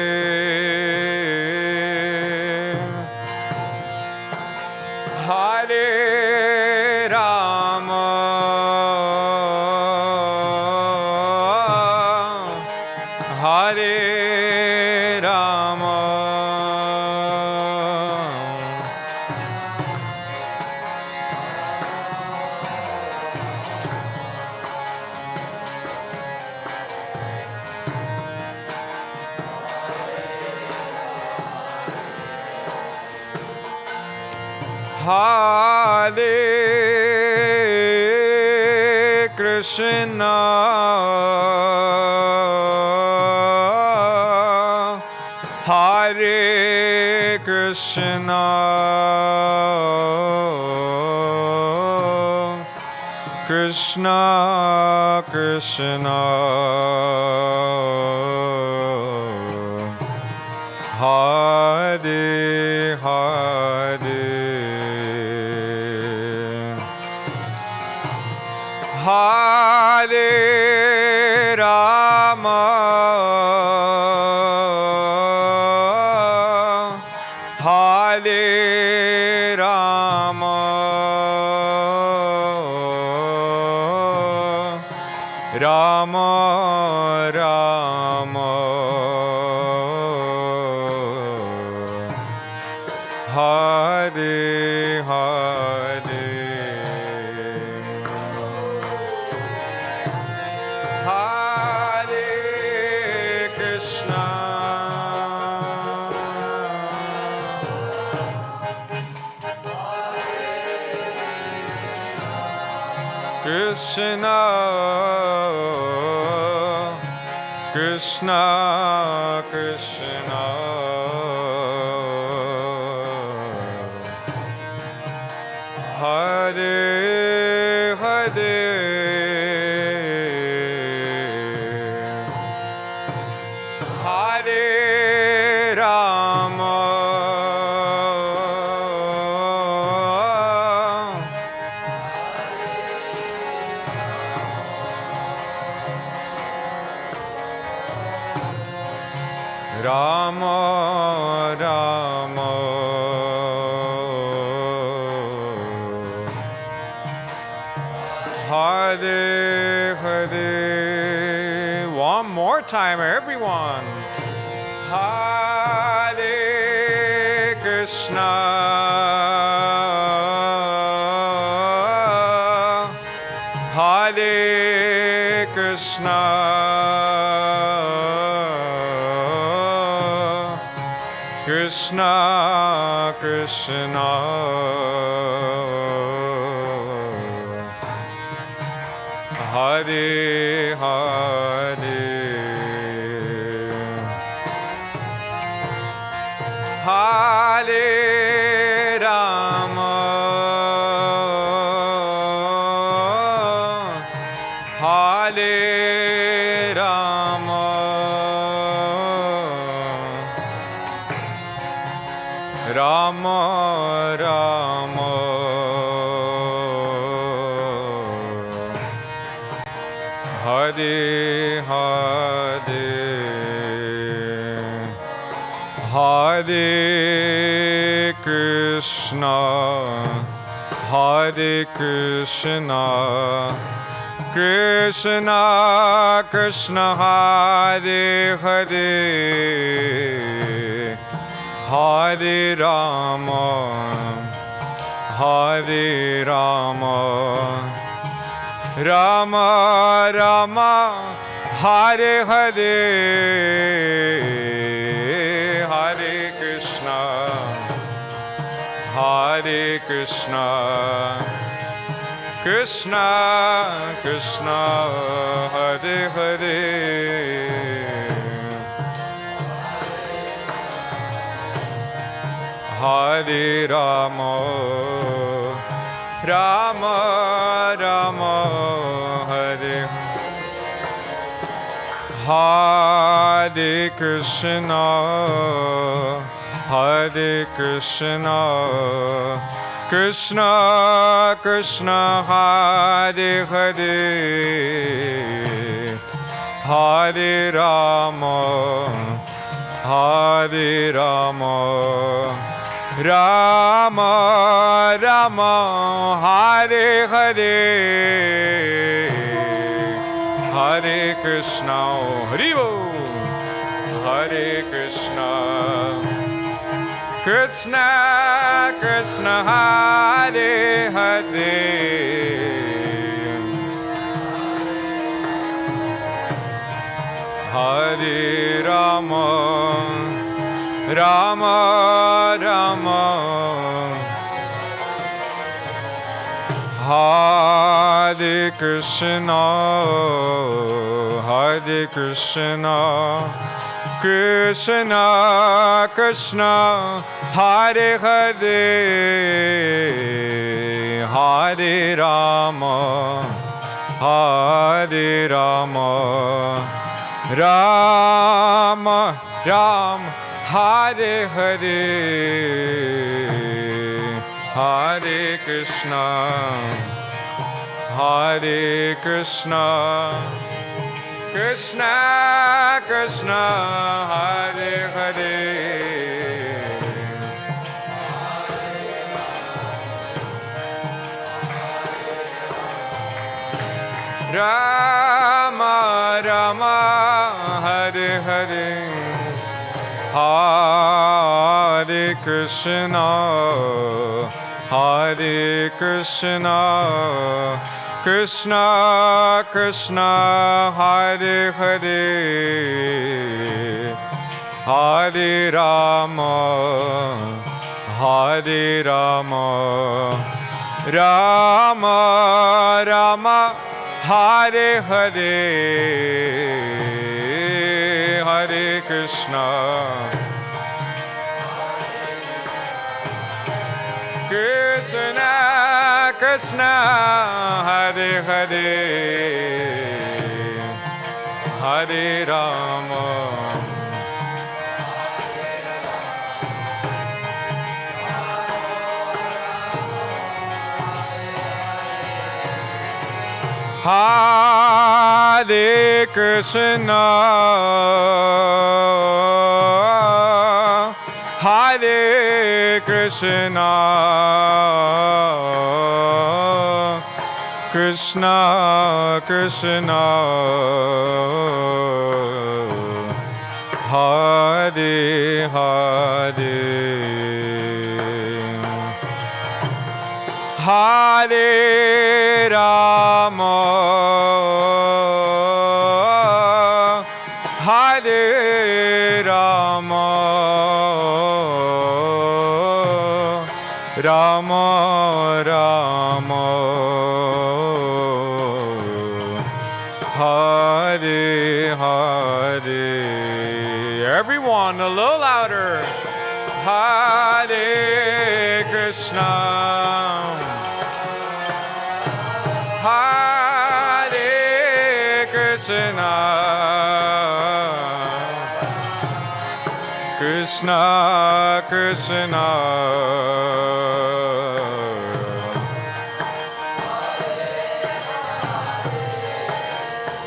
Hare Rama, Hare Rama, Hare Krishna, Hare Krishna, Krishna Krishna, Hare Hare, Hare Rama, Hare Rama, Rama Rama, Hare Hare, Hare Krishna, Krishna Krishna Krishna, Hare Hare, Hare Rama, Rama Rama, Hare Hare. One more time, everyone. Hare Krishna, Hare Krishna, Krishna Krishna, Hare Hare, Hare Rama, Hare Rama, Rama Rama, Hare Hare, Hare Krishna, Hare Krishna, Krishna Krishna, Hare Hare, Hare Rama, Hare Rama, Rama Rama, Hare Hare, Hare Krishna, Hare Krishna, Krishna Krishna, Hare Hare, Hare Rama, Rama Rama, Hare Hare Krishna, Hare Krishna, Krishna Krishna, Hare Hare, Hare Rama, Hare Rama, Rama Rama, Hare Hare, Hare Krishna, Hare Bol, Hare Krishna, Krishna Krishna, Hare Hare, Hare Rama, Rama Rama, Hare Krishna, Hare Krishna, Krishna Krishna, Hare Hare, Hare Rama, Hare Rama, Rama Ram, Hare Hare, Hare Krishna, Hare Krishna, Krishna Krishna, Hare Hare, Rama Rama, Hare Hare, Hare Krishna, Hare Krishna, Krishna Krishna, Hare Hare, Hare Rama, Hare Rama, Rama Rama, Hare Hare, Hare Krishna, Krishna Krishna, Hare Hare, Hare Rama, Hare Krishna, Hare Krishna, Krishna Krishna, Hare Hare, Hare Rama, Hare Rama, Rama Rama, Hare Hare. Everyone, a little louder. Hare Krishna, Hare Krishna, Krishna Krishna,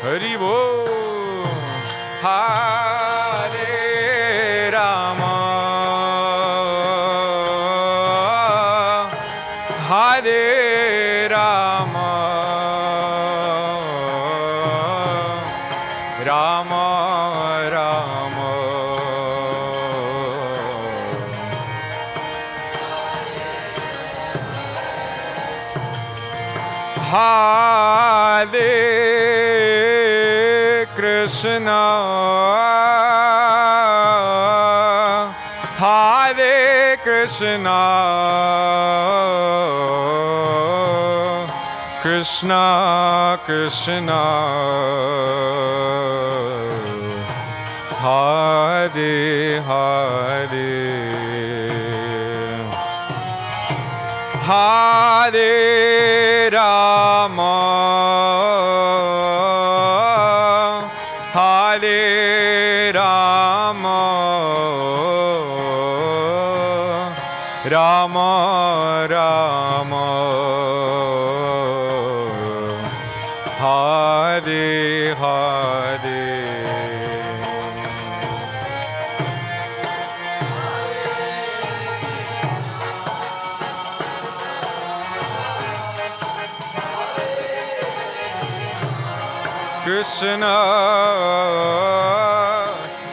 Hari Bol, Hare Rama, Hare Rama, Rama Rama, Hare Krishna, Hare Krishna, Krishna Krishna, Hare Hare, Hare Rama, Hare Rama, Rama Rama, Hare Hare. Krishna,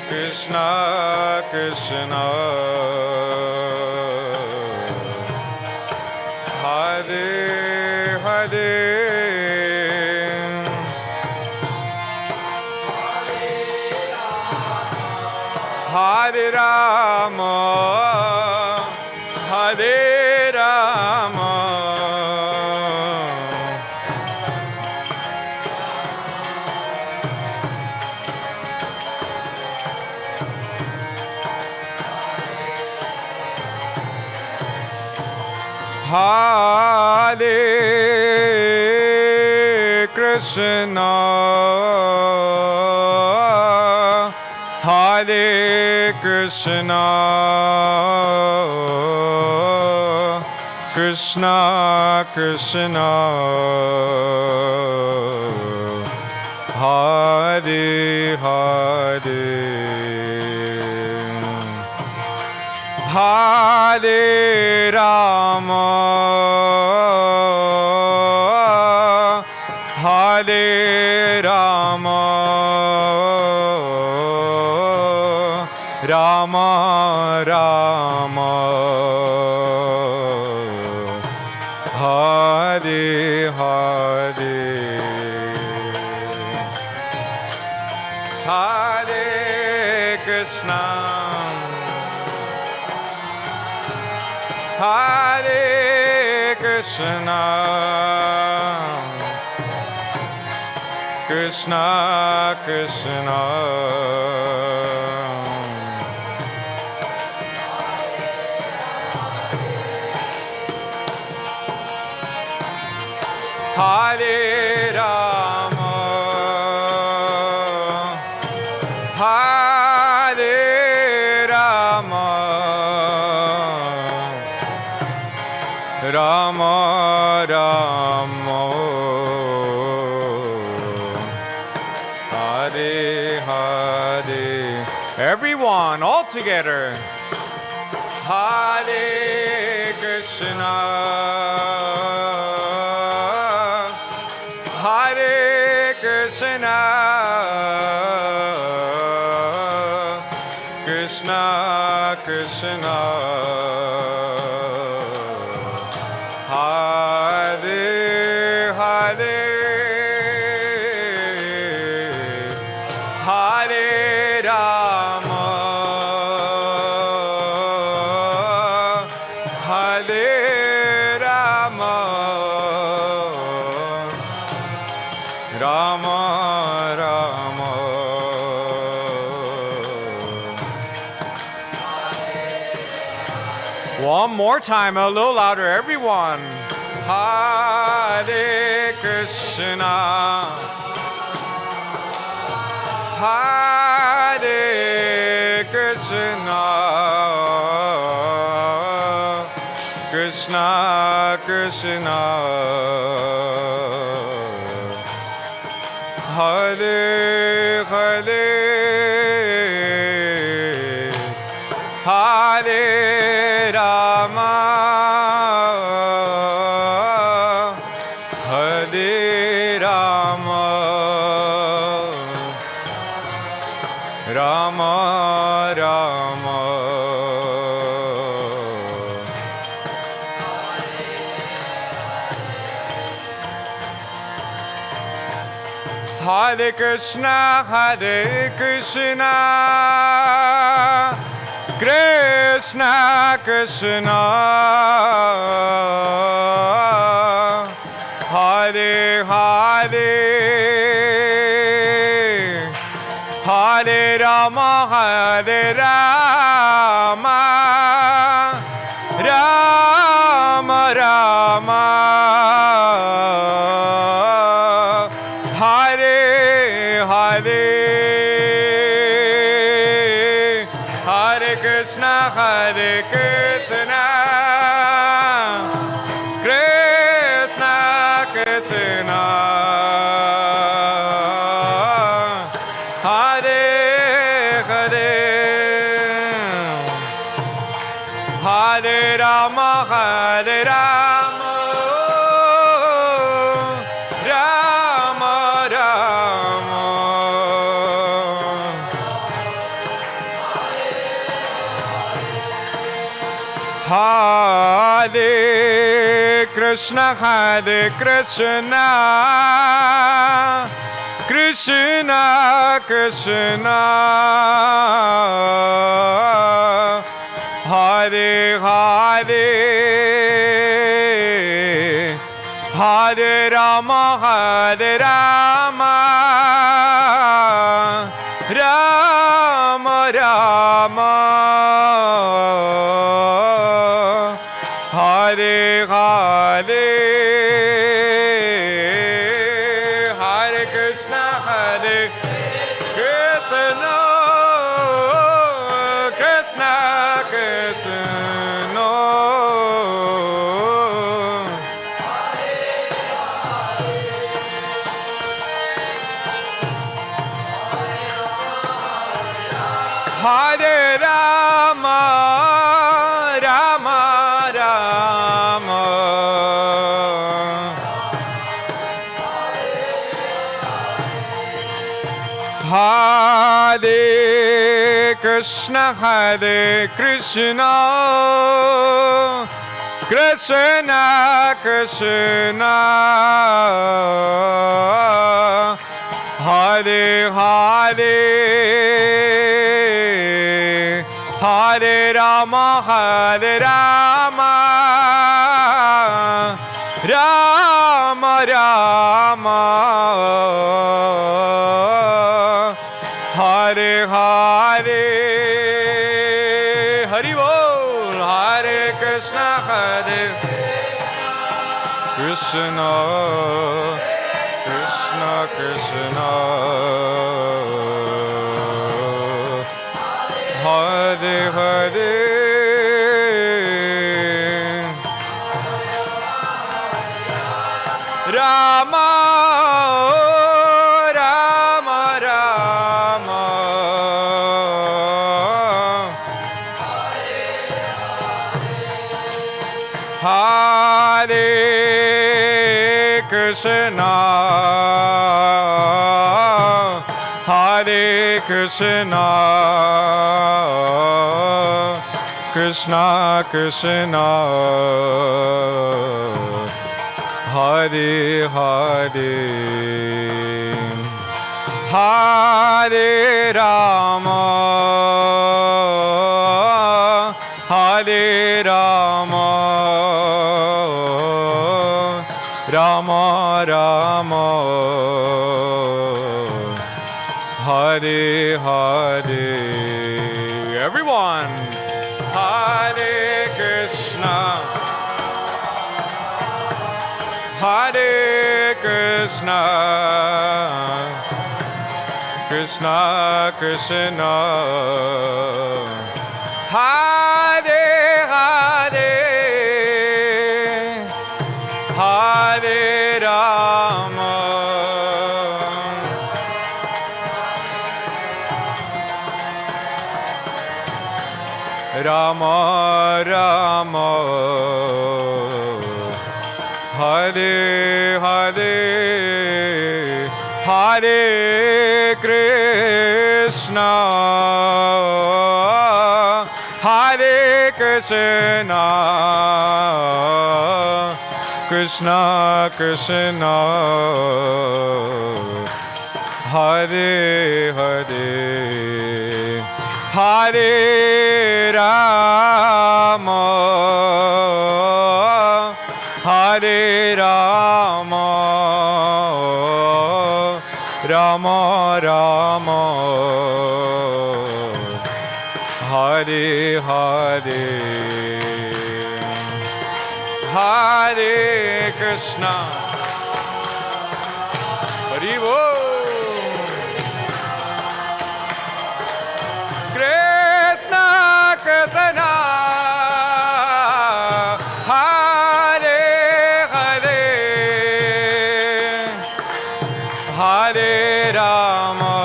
Krishna, Krishna, Hare Hare, Hare Rama, Hare Rama, Hare Krishna, Hare Krishna, Krishna Krishna, Hare Hare, Hare Rama, Hare Rama, Rama Rama, Hare Hare, Hare Krishna, Hare Krishna, Krishna Krishna, Hare Rama, Hare Rama, Rama Rama, Hare Hare. Everyone, all together. Hare Krishna, Hare Krishna, Krishna Krishna, Hare Hare, Hare Rama, Hare Rama, Rama Rama, one more time, a little louder, everyone. Hare Krishna, Hare Krishna, Krishna Krishna, Hare Hare, Hare Rama, Hare Rama, Rama Rama, Hare Krishna, Hare Krishna, Krishna Krishna, Hare Hare, Hare Rama, Hare Rama, Rama Rama, Hare Hare, Hare Krishna, Hare Krishna, Krishna Krishna, Hare Hare, Hare Rama, Hare Rama, Rama Rama, Hare Krishna, Hare Krishna, Krishna Krishna, Hare Hare, Hare Rama, Hare Rama, Rama Rama, Hare Hare. Krishna, Hare Krishna, Krishna Krishna. Hare Rama, Rama Rama, Hare Krishna, Hare Krishna, Krishna Krishna, Hare Hare, Hare Rama, Hare Rama, Rama Rama, Hare Hare, Hari Bol, Hare Krishna, Hare Krishna, Krishna Krishna, Hare Hare, Rama, Rama Rama, Hare Krishna, Hare Krishna, Krishna Krishna, Hare Hare, Hare Rama, Hare Rama, Rama Rama, Hare Hare. Everyone, Hare Krishna, Hare Krishna, Krishna Krishna, Hare Hare, Hare Rama, Rama Rama, Hare Hare, Hare Krishna, Hare Krishna, Krishna Krishna, Hare Hare, Hare Rama, Hare Rama, Rama Rama, Hare Hare, Hare Krishna, Hari Bol. Krishna Krishna, Hare Hare, Hare Rama,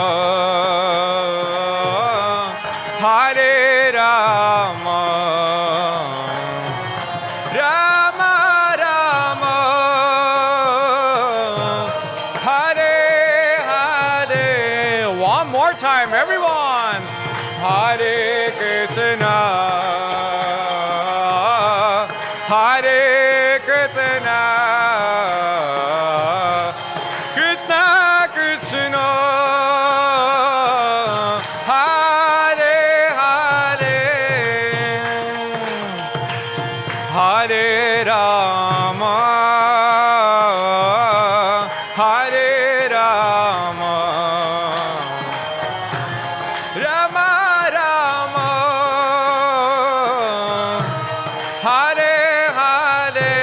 Hare Rama, Rama Rama, Hare Hare. One more time, everyone. Hare Krishna, Hare Krishna, Krishna Krishna, Hare Hare, Hare Rama, Hare Rama, Rama Rama, Hare Hare,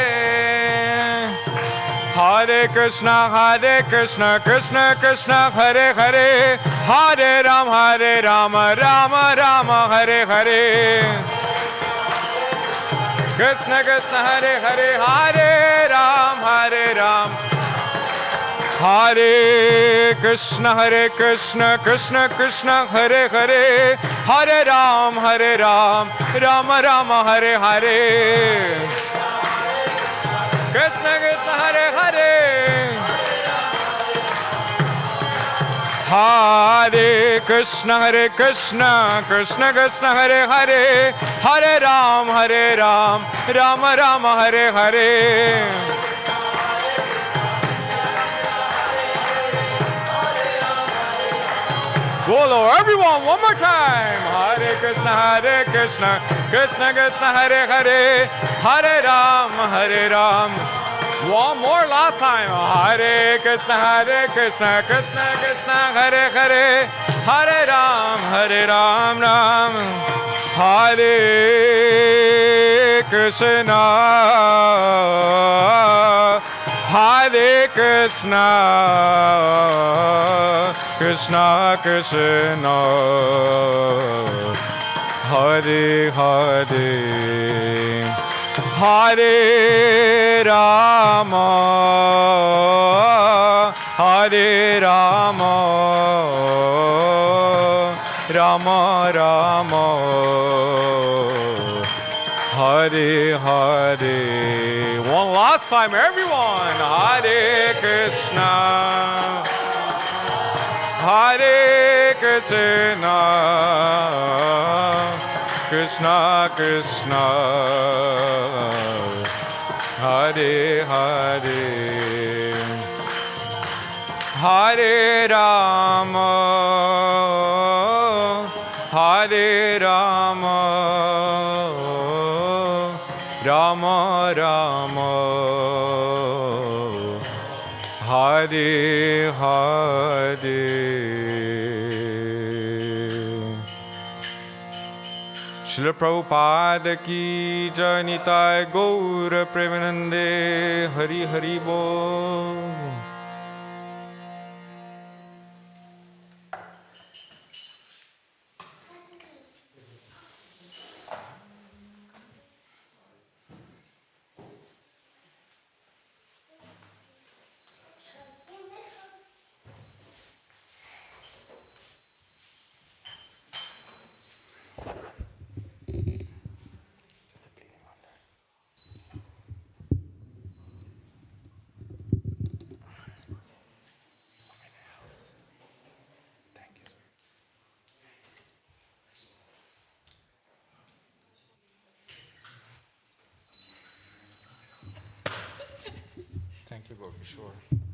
Hare Krishna, Krishna Krishna, Hare Hare, Hare Rama, Rama Rama, Hare Hare. Krishna Krishna, Hare Hare, Hare Ram, Hare Krishna, Krishna Krishna, Hare Hare, Hare Ram, Rama Rama, Hare Hare. Krishna Krishna, Hare Hare, Hare Krishna, Krishna Krishna, Hare Hare, Hare Ram, Rama Rama, Hare Hare. Bolo, everyone, one more time. Hare Krishna, Krishna Krishna, Hare Hare, Hare Ram. One more last time. Hare Krishna, Krishna Krishna, Hare Hare, Hare Ram, Ram. Hare Krishna, Hare Krishna, Krishna Krishna, Hare Hare, Hare Rama, Hare Rama, Rama Rama, Hare Hare. One last time, everyone. Hare Krishna, Hare Krishna, Krishna Krishna, Hare Hare, Hare Rama, Hare Rama, Rama Rama, Hare Hare. Srila Prabhupada ki jai, Nitai Gaur Premanande, Hari Hari Bol. Thank you, Lord, for sure.